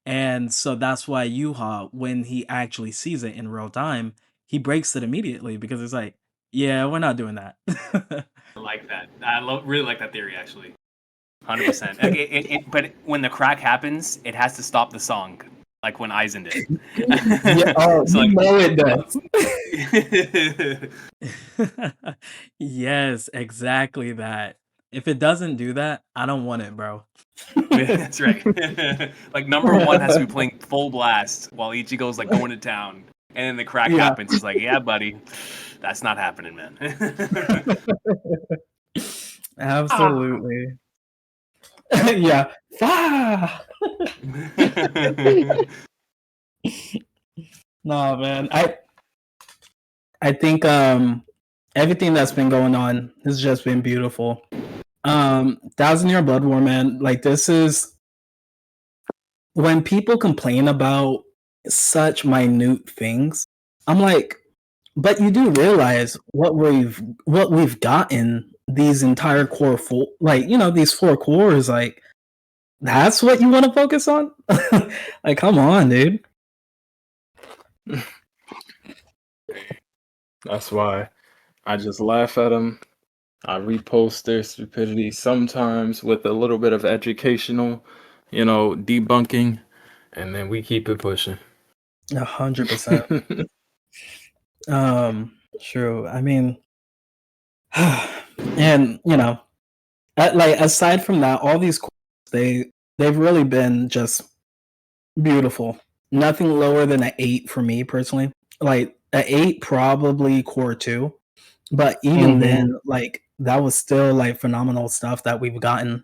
And so that's why Yuha, when he actually sees it in real time, he breaks it immediately because it's like, yeah, we're not doing that. I like that. Really like that theory, actually. 100%. Okay, but when the crack happens, it has to stop the song, like when Aizen did. Yeah, oh, So, you like, know it does. Yes, exactly that. If it doesn't do that, I don't want it, bro. That's right. Like number one has to be playing full blast while Ichigo's like going to town, and then the crack Yeah. happens. It's like, yeah, buddy, that's not happening, man. Absolutely. Yeah. Ah! No, man. I think everything that's been going on has just been beautiful. Thousand-Year Blood War, man. Like, this is when people complain about such minute things. I'm like, but you do realize what we've gotten these entire core full, like, you know, these 4 cores, like, that's what you want to focus on? Like, come on, dude. That's why I just laugh at them. I repost their stupidity sometimes with a little bit of educational, debunking, and then we keep it pushing. 100%. True. I mean, and like, aside from that, all these cores, they've really been just beautiful. Nothing lower than an 8 for me personally. Like, an 8 probably core 2, but even then, like, that was still like phenomenal stuff that we've gotten.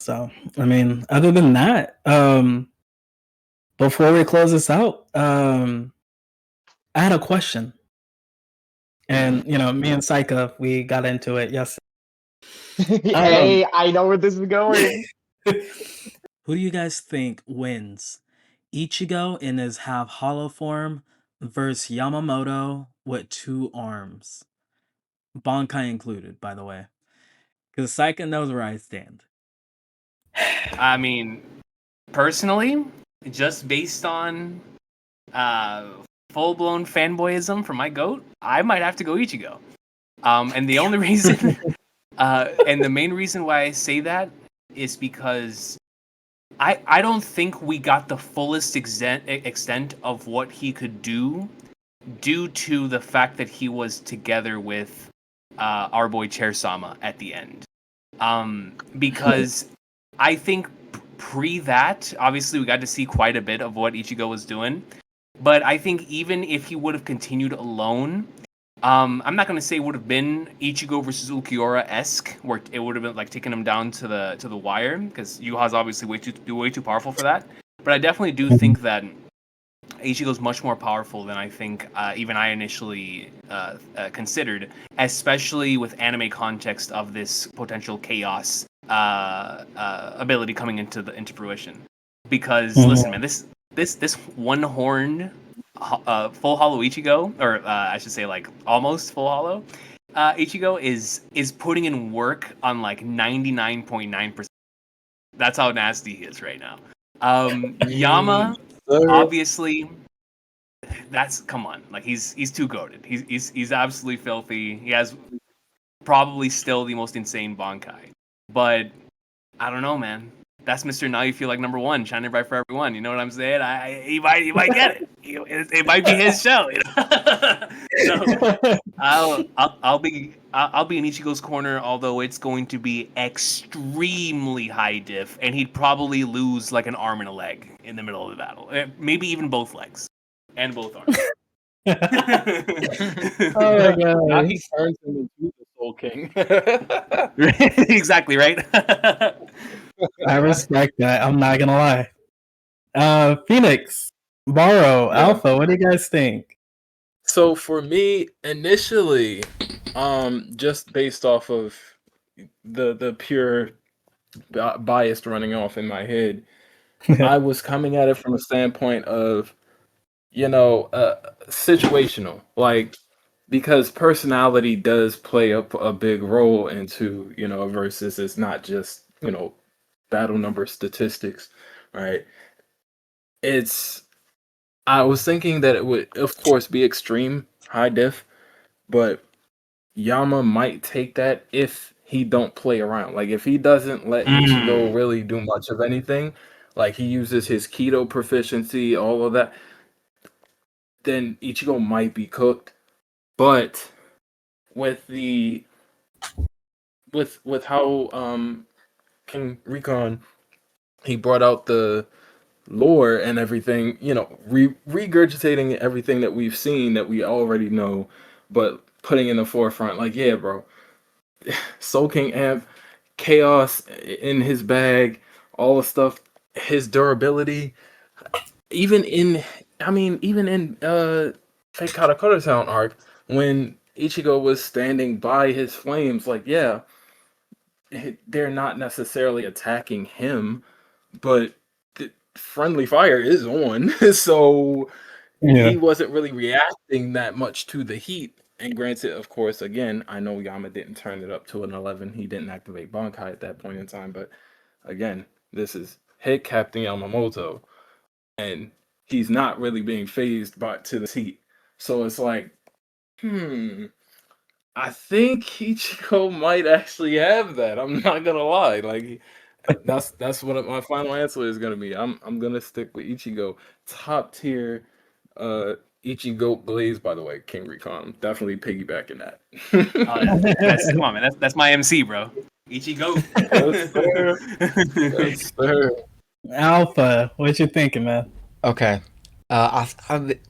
So I mean, other than that, before we close this out, I had a question. And me and Saika, we got into it. Yes. Hey, I know where this is going. Who do you guys think wins? Ichigo in his half hollow form versus Yamamoto with 2 arms. Bankai included, by the way. Because Saika knows where I stand. I mean, personally, just based on full-blown fanboyism for my goat, I might have to go Ichigo. And the only reason, and the main reason why I say that is because I don't think we got the fullest extent of what he could do due to the fact that he was together with our boy Chair-sama at the end. Because I think pre that, obviously we got to see quite a bit of what Ichigo was doing. But I think even if he would have continued alone, I'm not gonna say it would have been Ichigo versus Ulquiorra-esque, where it would have been like taking him down to the wire, because Yuha's obviously way too powerful for that. But I definitely do think that Ichigo's much more powerful than I think even I initially considered, especially with anime context of this potential chaos ability coming into fruition. Because listen, man, this one-horned full hollow Ichigo, or I should say like almost full hollow Ichigo is putting in work on like 99.9%. That's how nasty he is right now. Yama, obviously, come on, like he's too goated. He's absolutely filthy. He has probably still the most insane Bankai, but I don't know, man. That's Mr. Now You Feel Like Number One, shining bright for everyone. You know what I'm saying? He might get it. It might be his show. So I'll be in Ichigo's corner, although it's going to be extremely high diff, and he'd probably lose like an arm and a leg in the middle of the battle, maybe even both legs and both arms. Oh my god! Now he turns him into the Soul King. Exactly right. I respect that. I'm not gonna lie. Phoenix, Borrow, Alpha. What do you guys think? So for me, initially, just based off of the pure bias running off in my head, I was coming at it from a standpoint of, situational, like, because personality does play a big role into, a versus. It's not just, battle number statistics, right? I was thinking that it would, of course, be extreme high diff, but Yama might take that if he don't play around. Like if he doesn't let Ichigo really do much of anything, like he uses his Keto proficiency, all of that, then Ichigo might be cooked. But with the with how King Recon he brought out the lore and everything, regurgitating everything that we've seen that we already know, but putting in the forefront, like, yeah, bro, Soul King Amp, chaos in his bag, all the stuff, his durability, even in, even in Fake Katakura Town arc, when Ichigo was standing by his flames, like, yeah, they're not necessarily attacking him, but friendly fire is on, so Yeah. he wasn't really reacting that much to the heat. And granted, of course, again, I know Yama didn't turn it up to an 11. He didn't activate Bankai at that point in time, but again, this is head Captain Yamamoto, and he's not really being phased by to the heat. So it's like, I think Ichigo might actually have that. I'm not gonna lie. Like that's what my final answer is gonna be. I'm gonna stick with Ichigo. Top tier Ichigo Blaze, by the way, King Recon. Definitely piggybacking that. Come on, man. That's my MC, bro. Ichigo. Yes, sir. Yes, sir. Alpha, what you thinking, man? Okay. I've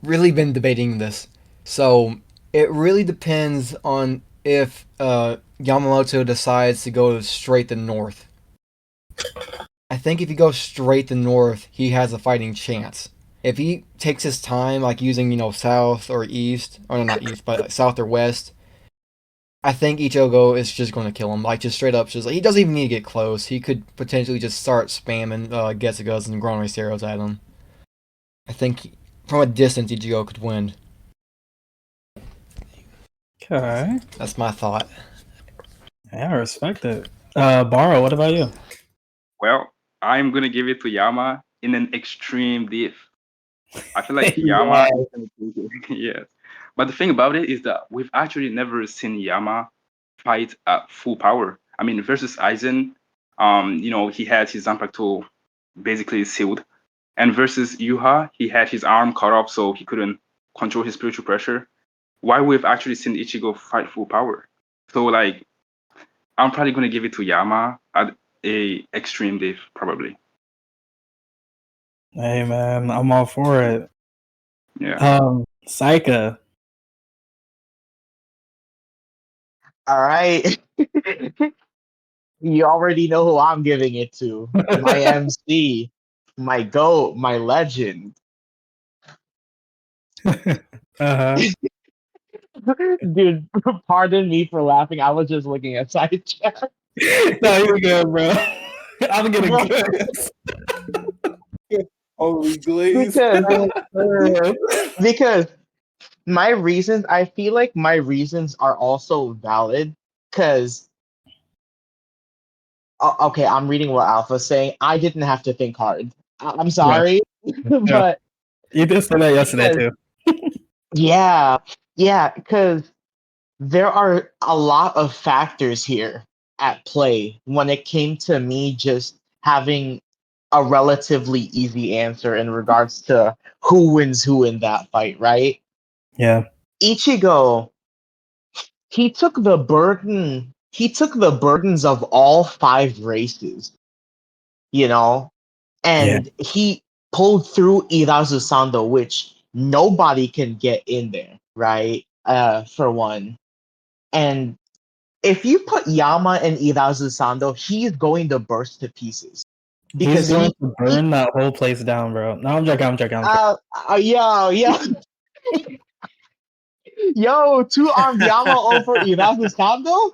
really been debating this. So it really depends on if Yamamoto decides to go straight to north. I think if he goes straight to north, he has a fighting chance. If he takes his time, like using, south or east, or no, not east, but south or west, I think Ichigo is just going to kill him. Like, just straight up, just like, he doesn't even need to get close. He could potentially just start spamming Getsugas and Granway Steros at him. I think from a distance, Ichigo could win. Okay. That's my thought. Yeah, I respect it. Baro, what about you? Well, I'm gonna give it to Yama in an extreme diff. I feel like Yama is gonna take it. Yes. But the thing about it is that we've actually never seen Yama fight at full power. I mean, versus Aizen, he had his Zanpakuto basically sealed. And versus Yuha, he had his arm cut off so he couldn't control his spiritual pressure. Why we've actually seen Ichigo fight full power. So like I'm probably gonna give it to Yama at a extreme diff, probably. Hey, man, I'm all for it. Yeah. Saika. All right. You already know who I'm giving it to. My MC, my GOAT, my legend. Uh-huh. Dude, pardon me for laughing. I was just looking at side chat. No, you're good, bro. I'm getting Bro, good. Holy glaze. because my reasons, I feel like my reasons are also valid. Because, okay, I'm reading what Alpha's saying. I didn't have to think hard. I'm Yeah. sorry. Yeah. But You did say that yesterday, because, too. yeah, because there are a lot of factors here at play when it came to me just having a relatively easy answer in regards to who wins who in that fight, right? Yeah. Ichigo, he took the burdens of all five races, you know, Yeah. and he pulled through Irazu Sando, which nobody can get in there, right? For one. And if you put Yama and Irazu Sando, he's going to burst to pieces He's because going to burn that whole place down, bro. No, I'm joking. yeah. Yo, two-armed Yama over Irazu Sando?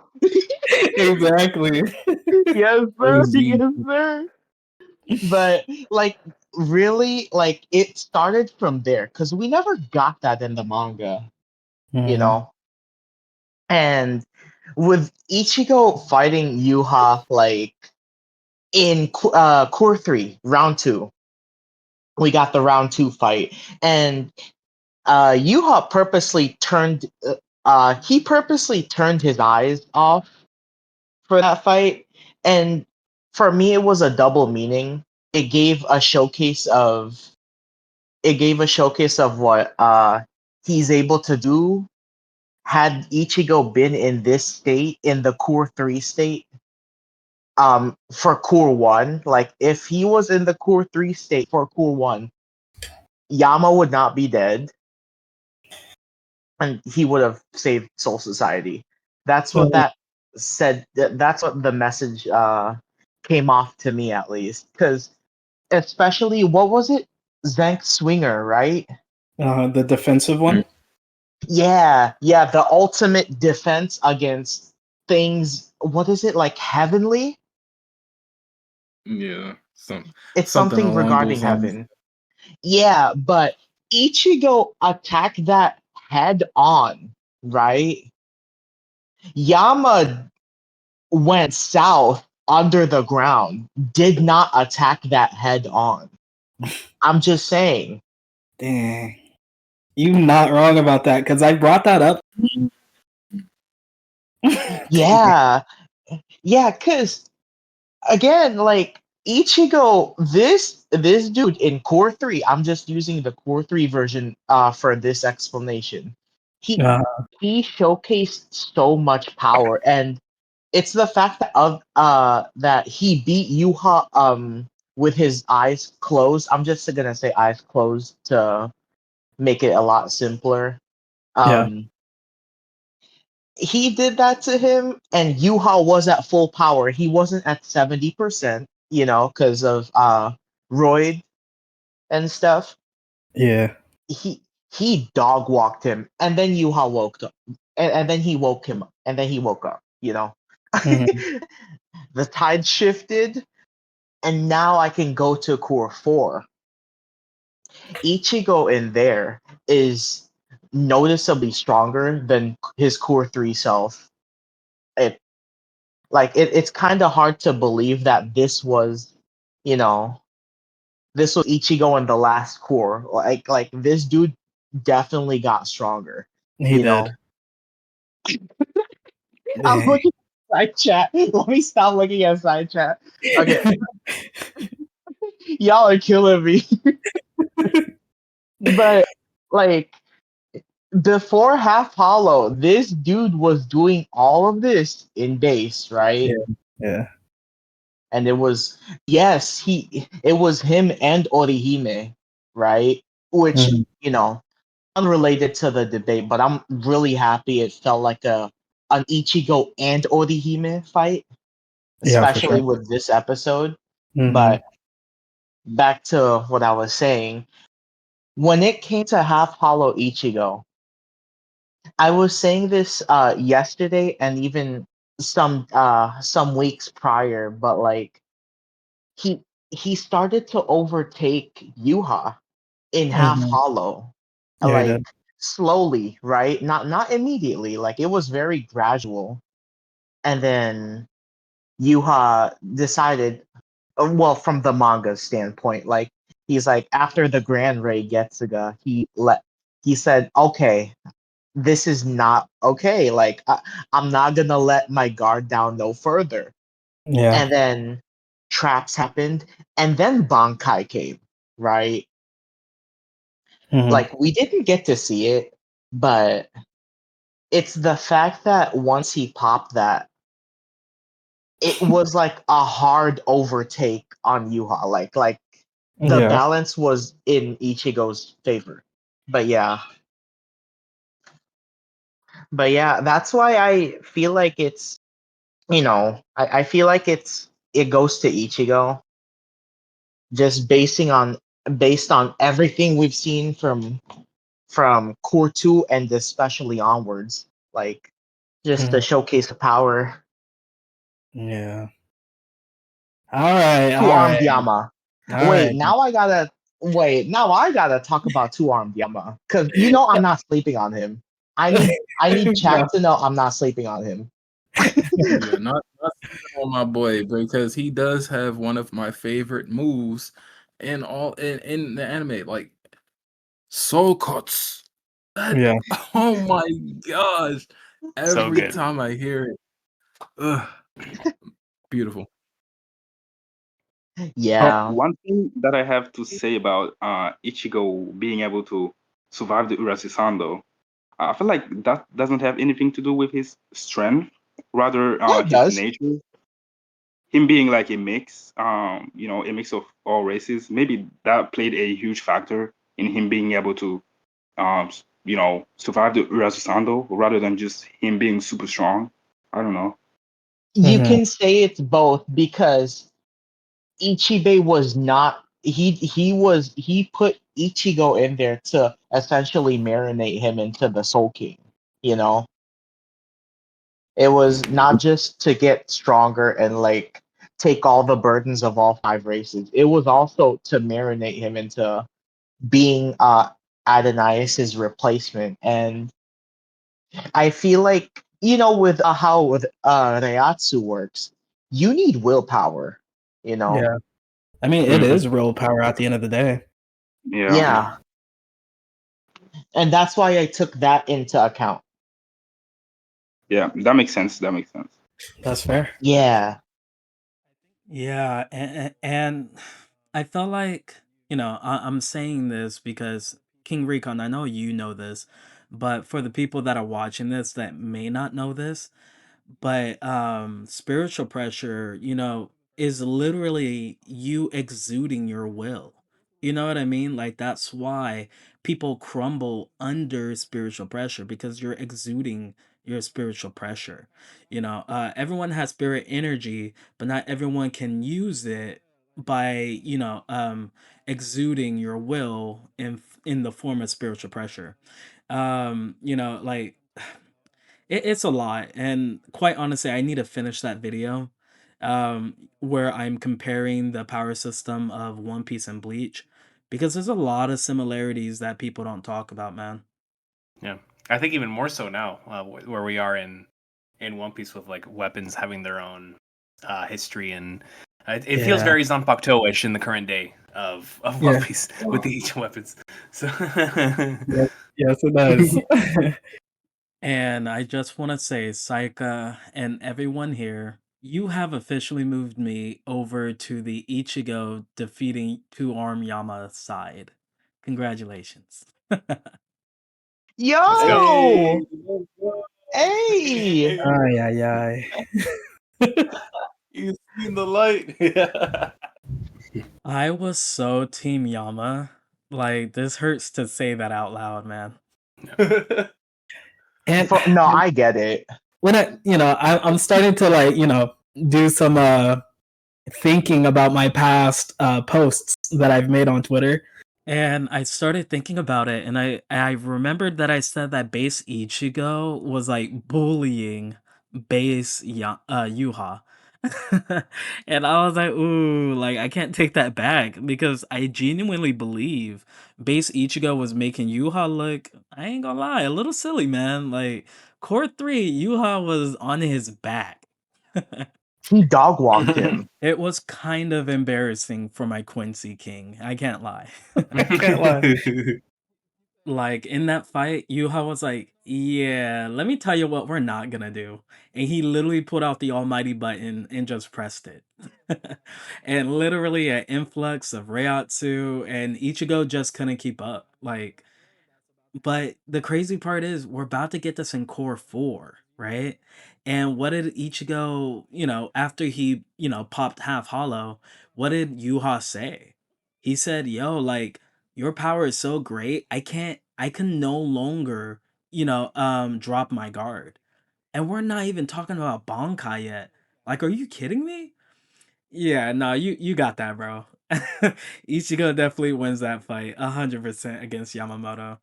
Exactly. Yes, sir. Crazy. Yes, sir. But like really, like it started from there because we never got that in the manga, you Mhm. know. And with Ichigo fighting Yuha, like in Core 3, round 2. We got the round 2 fight, and Yuha purposely turned his eyes off for that fight, and for me it was a double meaning. It gave a showcase of what he's able to do had Ichigo been in this state, in the Core 3 state, for Core 1. Like, if he was in the Core 3 state for Core 1, Yama would not be dead, and he would have saved Soul Society. That's what So, that said. That's what the message came off to me, at least. Because, especially, what was it? Zank Swinger, right? the defensive one. Yeah, the ultimate defense against things. What is it, like heavenly? Yeah, It's something something along regarding those lines. heaven. Yeah, but Ichigo attacked that head on, right? Yama went south under the ground, did not attack that head on. I'm just saying. Dang, you not wrong about that because I brought that up. Yeah, because again, like Ichigo, this dude in Core 3, I'm just using the Core 3 version for this explanation. He Uh, he showcased so much power, and it's the fact that he beat Yuha with his eyes closed. I'm just gonna say eyes closed to make it a lot simpler. yeah. Um he did that to him, and Yuha was at full power. He wasn't at 70%, because of Royd and stuff. Yeah. He dog walked him, and then Yuha woke up, and then he woke him up, and then he woke up. Mhm. The tide shifted, and now I can go to Core 4. Ichigo in there is noticeably stronger than his Core 3 self. It it's kind of hard to believe that you know, this was Ichigo in the last core. Like this dude definitely got stronger. He You did. know, I'm Dang. looking at side chat. Let me stop looking at side chat. Okay, y'all are killing me. But like before Half Hollow, this dude was doing all of this in base, Yeah. right? Yeah. And it was him and Orihime, right? Which, Mhm. unrelated to the debate, but I'm really happy it felt like an Ichigo and Orihime fight, Yeah, for especially sure. with this episode. Hmm. But back to what I was saying, when it came to Half Hollow Ichigo, I was saying this yesterday and even some weeks prior, but like he he started to overtake Yuha in Half Hmm. Hollow, Yeah, he like did. slowly, right? Not immediately. Like it was very gradual, and then Yuha decided. Well, from the manga standpoint, like he's like after the Grand Raid Getsuga, he said, "Okay, this is not okay. Like I'm not gonna let my guard down no further." Yeah. And then traps happened, and then Bankai came, right? Hmm. Like we didn't get to see it, but it's the fact that once he popped that, it was like a hard overtake on Yuha. Like the Yeah. balance was in Ichigo's favor. But yeah, that's why I feel like I feel like it goes to Ichigo, just based on everything we've seen from Core 2 and especially onwards. Like just to Mhm. showcase the power. Yeah. All right. Two All armed right. Yama. All Wait, right. now I gotta talk about two armed Yama. Cause I'm not sleeping on him. I need chat No. to know I'm not sleeping on him. Yeah, not on my boy because he does have one of my favorite moves in the anime, like soul cuts. That Yeah. oh my gosh! So Every good. time I hear it, ugh, beautiful. Yeah. One thing that I have to say about Ichigo being able to survive the Urasisando, I feel like that doesn't have anything to do with his strength, rather Yeah, it his does. nature. Him being like a mix, a mix of all races. Maybe that played a huge factor in him being able to, survive the Urasisando rather than just him being super strong. I don't know. You Mhm. can say it's both because Ichibe was not he put Ichigo in there to essentially marinate him into the Soul King, you know? It was not just to get stronger and like take all the burdens of all five races. It was also to marinate him into being Adonais' replacement. And I feel like, with how with Reiatsu works, you need willpower, you know? Yeah. I mean, it Mhm. is real power at the end of the day. Yeah. Yeah. And that's why I took that into account. Yeah, that makes sense. That makes sense. That's fair. Yeah. Yeah, and I felt like, I'm saying this because King Recon, I know you know this, but for the people that are watching this that may not know this, but spiritual pressure, is literally you exuding your will. You know what I mean? Like that's why people crumble under spiritual pressure because you're exuding your spiritual pressure. Everyone has spirit energy, but not everyone can use it by, exuding your will in the form of spiritual pressure. Like it's a lot, and quite honestly, I need to finish that video, where I'm comparing the power system of One Piece and Bleach, because there's a lot of similarities that people don't talk about, man. Yeah, I think even more so now, where we are in One Piece with like weapons having their own history, and it feels Yeah. very Zanpakuto-ish in the current day of One Yeah. Piece with the each weapons. So Yes, yes, it does. And I just want to say, Saika and everyone here, you have officially moved me over to the Ichigo defeating Two-Arm Yama side. Congratulations. let's go. Hey, Yo! Hey! Ay, ay, ay. you seen the light? Yeah. I was so Team Yama. Like, this hurts to say that out loud, man. And No, I get it. when I'm starting to like, do some thinking about my past posts that I've made on Twitter. And I started thinking about it, and I remembered that I said that base Ichigo was like bullying base Yuha. And I was like, ooh, like I can't take that back because I genuinely believe base Ichigo was making Yuha look, I ain't gonna lie, a little silly, man. Like core 3, Yuha was on his back. He dog walked him. It was kind of embarrassing for my Quincy King. I can't lie. I can't lie. Like in that fight, Yuha was like, "Yeah, let me tell you what we're not gonna do," and he literally pulled out the almighty button and just pressed it, and literally an influx of Reiatsu and Ichigo just couldn't keep up. Like, but the crazy part is we're about to get this in core 4, right? And what did Ichigo, after he, popped half hollow, what did Yuha say? He said, "Yo, like your power is so great, I can no longer, drop my guard." And we're not even talking about Bankai yet. Like, are you kidding me? Yeah, no, you got that, bro. Ichigo definitely wins that fight 100% against Yamamoto.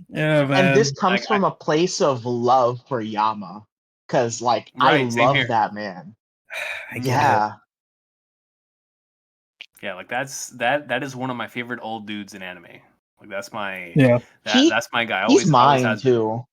Yeah, And this man. comes from a place of love for Yama. Cause like I Right, same love here. that man. I get it. Yeah. Yeah, like that is one of my favorite old dudes in anime. Like that's my Yeah. that He that's my guy. he's Always mine has been. too.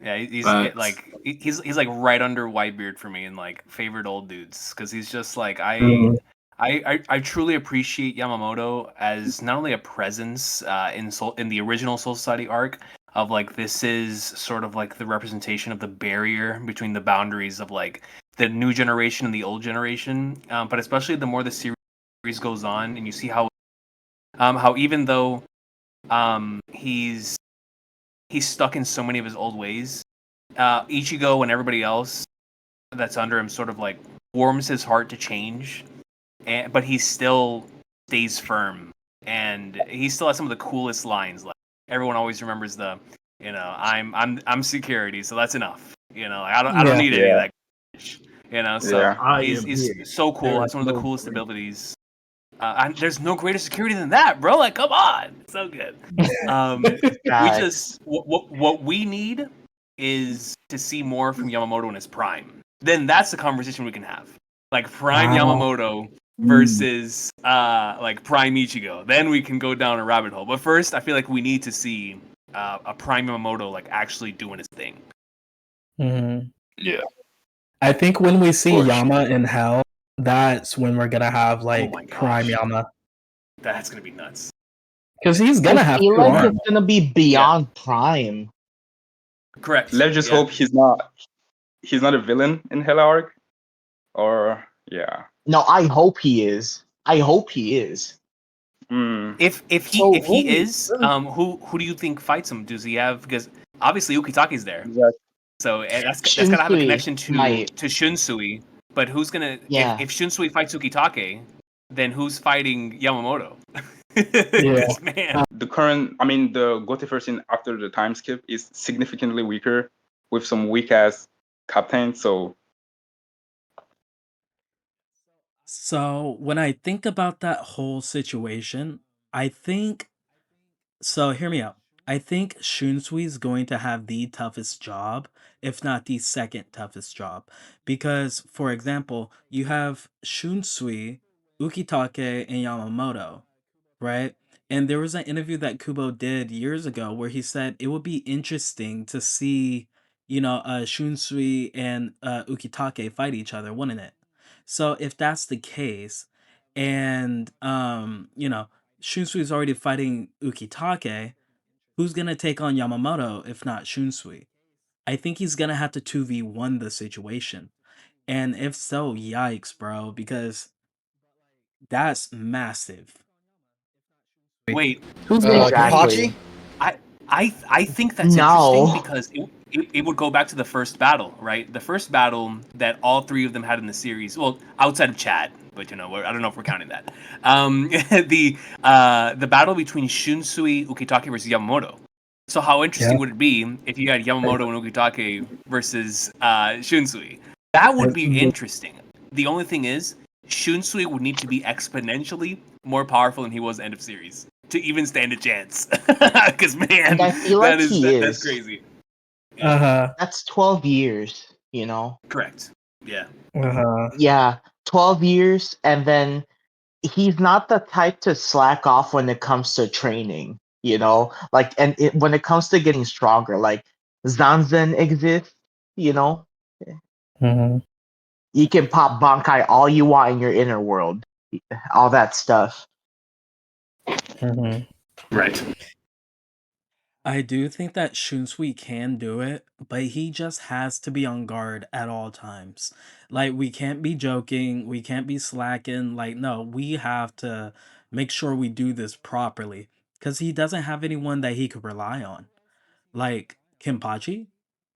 Yeah, Facts. he's like right under Whitebeard for me in like favorite old dudes because he's just like Mhm. I truly appreciate Yamamoto as not only a presence in the original Soul Society arc of like this is sort of like the representation of the barrier between the boundaries of like the new generation and the old generation, but especially the more the series goes on and you see how even though he's stuck in so many of his old ways, Ichigo and everybody else that's under him sort of like warms his heart to change, but he still stays firm, and he still has some of the coolest lines. Like everyone always remembers I'm security, so that's enough. I don't Yeah. need any of Yeah, that. So yeah. I he's am here. so cool. There is Has one of the no coolest break. abilities. There's no greater security than that, bro. Like, come on, so good. Um, we Facts. just what we need is to see more from Yamamoto in his prime. Then that's the conversation we can have. Like prime Wow. Yamamoto versus like prime Ichigo. Then we can go down a rabbit hole. But first, I feel like we need to see a prime Yamamoto like actually doing his thing. Mhm. Yeah, I think when we see for Yama sure. in hell, that's when we're gonna have Oh my like prime gosh, Yama, that's gonna be nuts. because he's I gonna have feel two like arms. it's gonna be Yeah, beyond Prime. correct. Let's just Yeah. hope he's not a villain in Hell Arc, or yeah. No, I hope he is. I hope he is. Hmm. If he So if he really, is, who do you think fights him? Does he have because obviously Ukitake's there, Exactly. so that's gotta have a Shinsui connection to might. Shunsui. But who's gonna Yeah. if Shunsui fights Ukitake, then who's fighting Yamamoto? Yeah. Because man, The Gotei first scene after the time skip is significantly weaker with some weak ass captains. So So when I think about that whole situation, I think so hear me out. I think Shunsui is going to have the toughest job, if not the second toughest job. Because, for example, you have Shunsui, Ukitake, and Yamamoto, right? And there was an interview that Kubo did years ago where he said it would be interesting to see, Shunsui and Ukitake fight each other, wouldn't it? So if that's the case, and Shunsui is already fighting Ukitake, who's gonna take on Yamamoto if not Shunsui? I think he's gonna have to 2v1 the situation. And if so, yikes, bro, because that's massive. wait, Who's gonna wait. Exactly. Kenpachi? I think that's interesting No. because it would go back to the first battle, right? The first battle that all three of them had in the series. Well, outside of Chad, but I don't know if we're counting that. The battle between Shunsui Ukitake versus Yamamoto. So how Yeah. interesting would it be if you had Yamamoto and Ukitake versus Shunsui? That would be interesting. The only thing is, Shunsui would need to be exponentially more powerful than he was end of series to even stand a chance. Because And man, I feel like he that's is. crazy. Yeah, Uh-huh. That's 12 years, you know? correct. Yeah, Uh-huh. Yeah, 12 years, and then he's not the type to slack off when it comes to training, you know? Like, when it comes to getting stronger, like, Zanzen exists, you know? Mm-hmm. You can pop Bankai all you want in your inner world, all that stuff. Mm-hmm. right. I do think that Shunsui can do it, but he just has to be on guard at all times. Like, we can't be joking, we can't be slacking. Like, no, we have to make sure we do this properly because he doesn't have anyone that he could rely on. Like Kenpachi,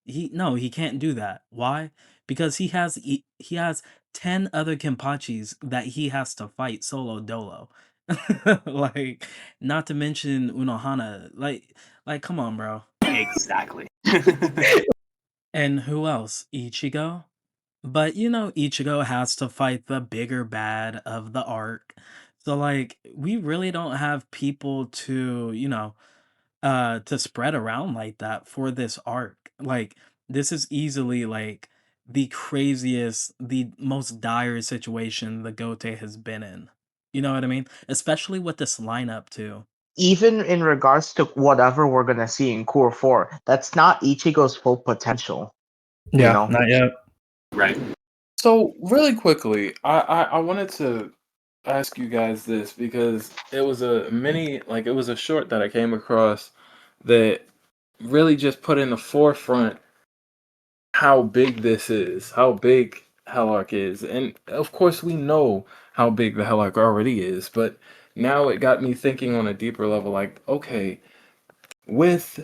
he can't do that. Why? Because he has 10 other Kenpachis that he has to fight solo dolo. Like, not to mention Unohana. Like come on, bro. Exactly. And who else? Ichigo? But Ichigo has to fight the bigger bad of the arc. So like we really don't have people to spread around like that for this arc. Like this is easily like the craziest, the most dire situation the Gotei has been in. You know what I mean? Especially with this lineup too. even in regards to whatever we're gonna see in Core 4, that's not Ichigo's full potential. Yeah, know? not yet. Right. So really quickly, I wanted to ask you guys this because it was it was a short that I came across that really just put in the forefront how big this is, how big Hellark is. And of course we know how big the Hellark already is, but now it got me thinking on a deeper level, like, okay, with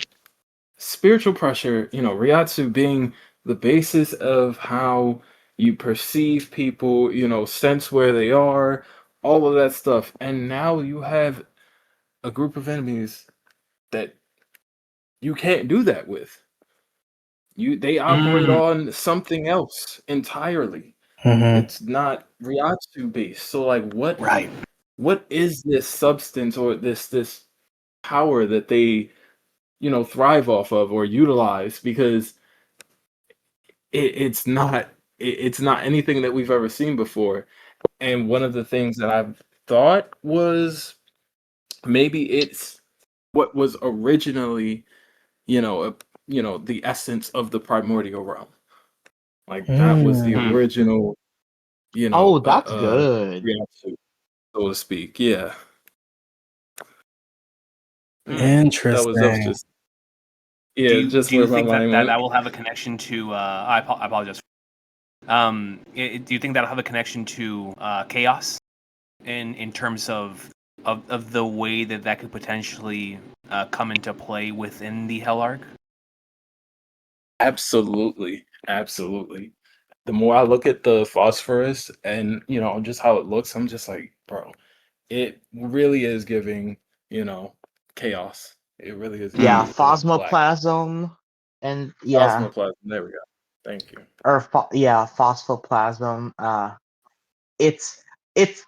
spiritual pressure, Ryatsu being the basis of how you perceive people, sense where they are, all of that stuff. And now you have a group of enemies that you can't do that with. They operate Mm. on something else entirely. Mm-hmm. It's not Ryatsu based. So like Right. what is this substance or this power that they, thrive off of or utilize? Because it's not it's not anything that we've ever seen before. And one of the things that I've thought was maybe it's what was originally, the essence of the primordial realm. Like that was the Mm. original, Oh, that's good. reaction, so to speak. Yeah. Mm. That was Interesting. just just Do you where my think that, mind that went. that will have a connection to? I apologize. Do you think that'll have a connection to chaos in terms of the way that could potentially come into play within the Hell Arc? Absolutely. Absolutely. The more I look at the phosphorus and, just how it looks, I'm just like, bro, it really is giving, chaos. It really is Yeah, giving the black phosmoplasm, and yeah, cosmoplasm. There we go. Thank you. or phosphoplasm. It's it's.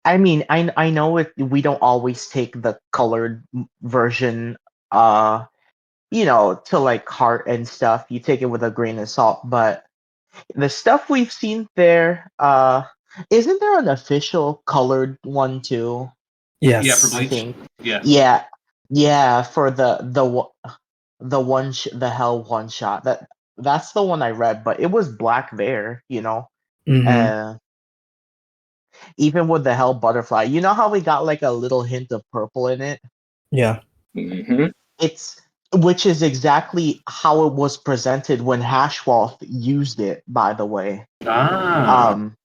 I mean, I know we don't always take the colored version, to like heart and stuff. You take it with a grain of salt, but the stuff we've seen there, isn't there an official colored one too? Yeah, for Yes. I Bleach. think. Yeah. Yeah, yeah, for the hell one shot. That's the one I read, but it was black there, Mm-hmm. Uh, even with the hell butterfly. You know how we got like a little hint of purple in it? Yeah. Hmm. It's which is exactly how it was presented when Hashwolf used it, by the way. Ah. Um,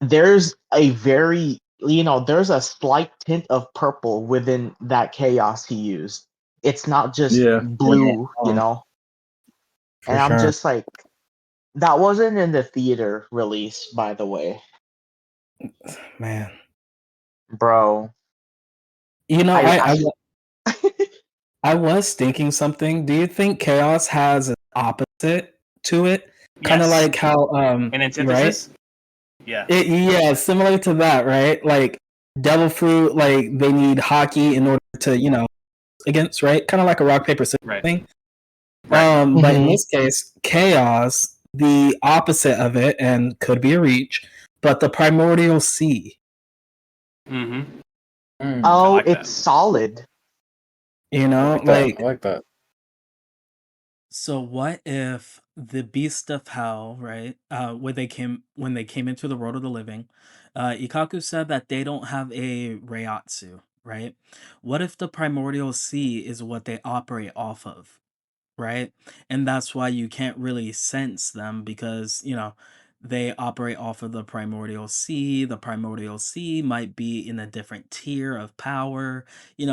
there's a very there's a slight tint of purple within that chaos he used. It's not just Yeah. blue, For and I'm sure. just like, that wasn't in the theater release, by the way. Man. Bro. You know, I, I I was thinking something. Do you think chaos has an opposite to it? Kind of Yes. like how An right? antithesis. Yeah. Yeah, similar to that, right? Like devil fruit, like they need hockey in order to, against, right? Kind of like a rock paper scissors Right. thing. Right. But in Mhm. this case, chaos, the opposite of it, and could be a reach, but the primordial sea. Mm-hmm. I Oh, like it's that. solid. I like that. I Like like that. So what if the beast of hell, right? When they came into the world of the living, Ikaku said that they don't have a Reiatsu, right? What if the primordial sea is what they operate off of? Right? And that's why you can't really sense them because, they operate off of the primordial sea. The primordial sea might be in a different tier of power,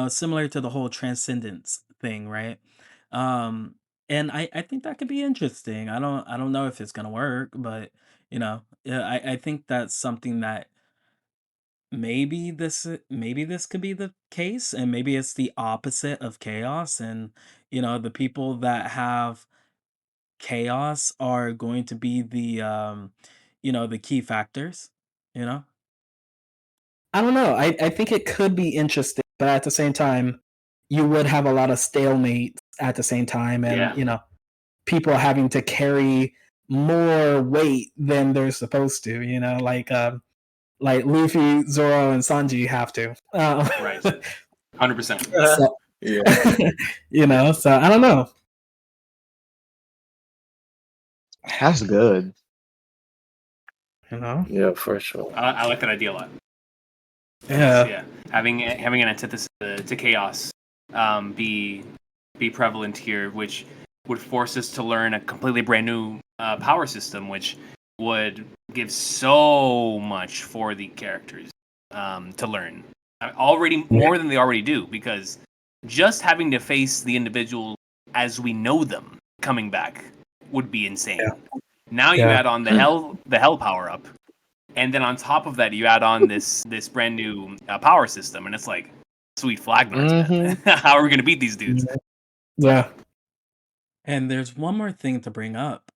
similar to the whole transcendence thing, right? Um, and I think that could be interesting. I don't know if it's gonna work, but yeah, I think that's something that maybe this could be the case, and maybe it's the opposite of chaos, and the people that have chaos are going to be the key factors, you know? I don't know. I think it could be interesting, but at the same time, you would have a lot of stalemates at the same time, and Yeah. people having to carry more weight than they're supposed to. Like Luffy, Zoro, and Sanji have to. Right. 100%. So, Yeah. you know, so I don't know. That's good. You know, Yeah, for sure. I like that idea a lot. yeah, Yeah, having an antithesis to chaos be prevalent here, which would force us to learn a completely brand new power system, which would give so much for the characters to learn. Already more than they already do, because just having to face the individual as we know them coming back would be insane. Now you Yeah. add on the hell power up, and then on top of that, you add on this brand new power system, and it's like, sweet flagnards, man. How are we gonna beat these dudes? yeah, And there's one more thing to bring up.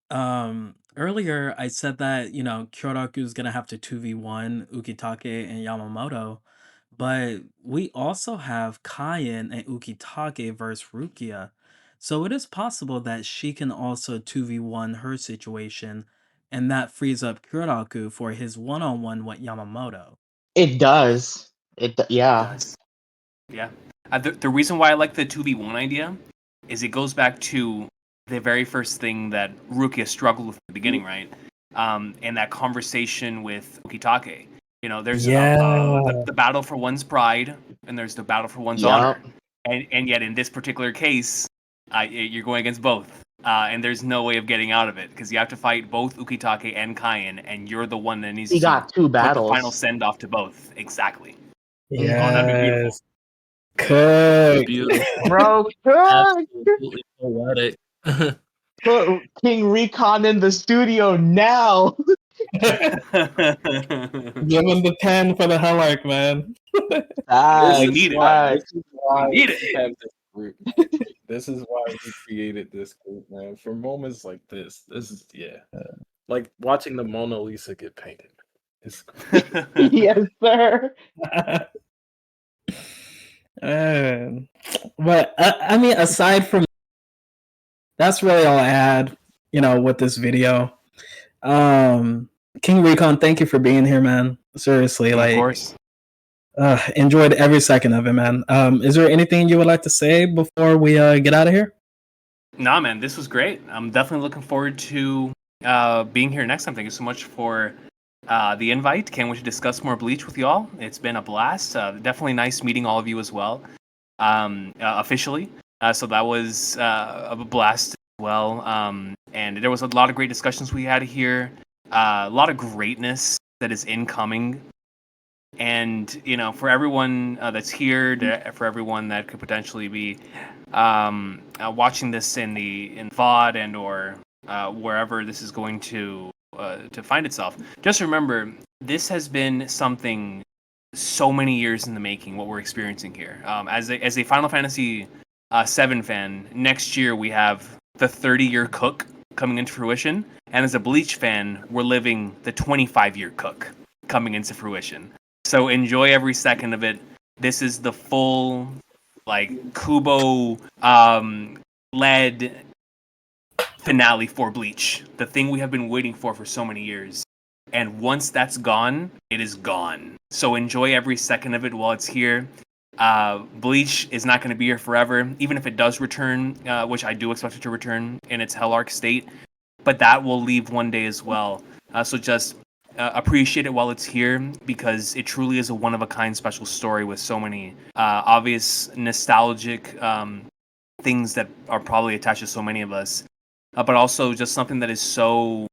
Earlier I said that, Kyoraku's gonna have to 2v1 Ukitake and Yamamoto, but we also have Kaien and Ukitake versus Rukia. So it is possible that she can also 2v1 her situation, and that frees up Kyoraku for his one-on-one with Yamamoto. It does. Yeah. Does. Yeah. The reason why I like the 2v1 idea is it goes back to the very first thing that Rukia struggled with at the beginning, right? And that conversation with Ukitake. There's the battle for one's pride, and there's the battle for one's honor. And yet in this particular case, you're going against both. And there's no way of getting out of it, because you have to fight both Ukitake and Kaien, and you're the one that needs He to got two put the battles. final send-off to both. Exactly. yes. Oh, that'd be beautiful. Cook. Beautiful. Bro, cook! Absolutely poetic. Put King Recon in the studio now. Give him the 10 for the Hell Arc, man. Facts, We need it. facts. This is why We need it. we have this group. This is why we created this group, man. For moments like this is like watching the Mona Lisa get painted. It's Yes, sir. But I mean, aside from that's really all I had, with this video. King Recon, thank you for being here, man. Seriously, Of course. Enjoyed every second of it, man. Is there anything you would like to say before we get out of here? Nah, man, this was great. I'm definitely looking forward to being here next time. Thank you so much for the invite. Can't wait to discuss more Bleach with y'all. It's been a blast. Definitely nice meeting all of you as well, officially. So that was a blast as well. And there was a lot of great discussions we had here. A lot of greatness that is incoming. And, for everyone that's here, for everyone that could potentially be watching this in VOD and or wherever this is going to find itself, just remember, this has been something so many years in the making, what we're experiencing here. As a Final Fantasy VII fan, next year we have the 30-year Cook coming into fruition, and as a Bleach fan, we're living the 25-year Cook coming into fruition. So enjoy every second of it. This is the full, Kubo led finale for Bleach. The thing we have been waiting for so many years. And once that's gone, it is gone. So enjoy every second of it while it's here. Bleach is not going to be here forever, even if it does return, which I do expect it to return in its Hell Arc state. But that will leave one day as well. So just appreciate it while it's here, because it truly is a one-of-a-kind special story with so many obvious nostalgic things that are probably attached to so many of us, but also just something that is so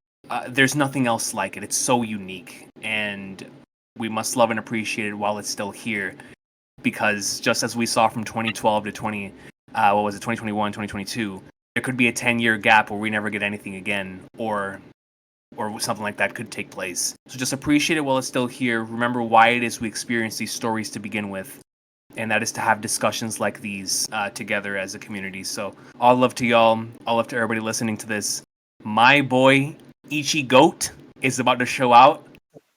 there's nothing else like it. It's so unique, and we must love and appreciate it while it's still here, because just as we saw from 2012 to 2021, 2022, there could be a 10-year gap where we never get anything again, or something like that could take place. So just appreciate it while it's still here. Remember why it is we experience these stories to begin with, and that is to have discussions like these together as a community. So all love to y'all. All love to everybody listening to this. My boy Ichi Goat is about to show out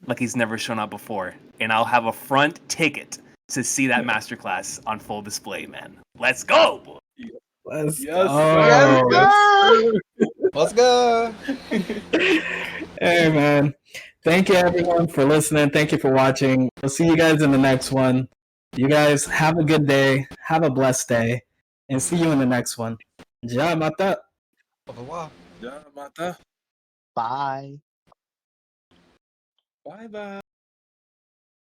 like he's never shown out before, and I'll have a front ticket to see that masterclass on full display, man. Let's go! Let's Yes, go. Yes, sir. Let's go. Hey, man. Thank you, everyone, for listening. Thank you for watching. We'll see you guys in the next one. You guys have a good day, have a blessed day, and see you in the next one. Ja mata. Au revoir. Yeah, mata. Bye. Bye bye.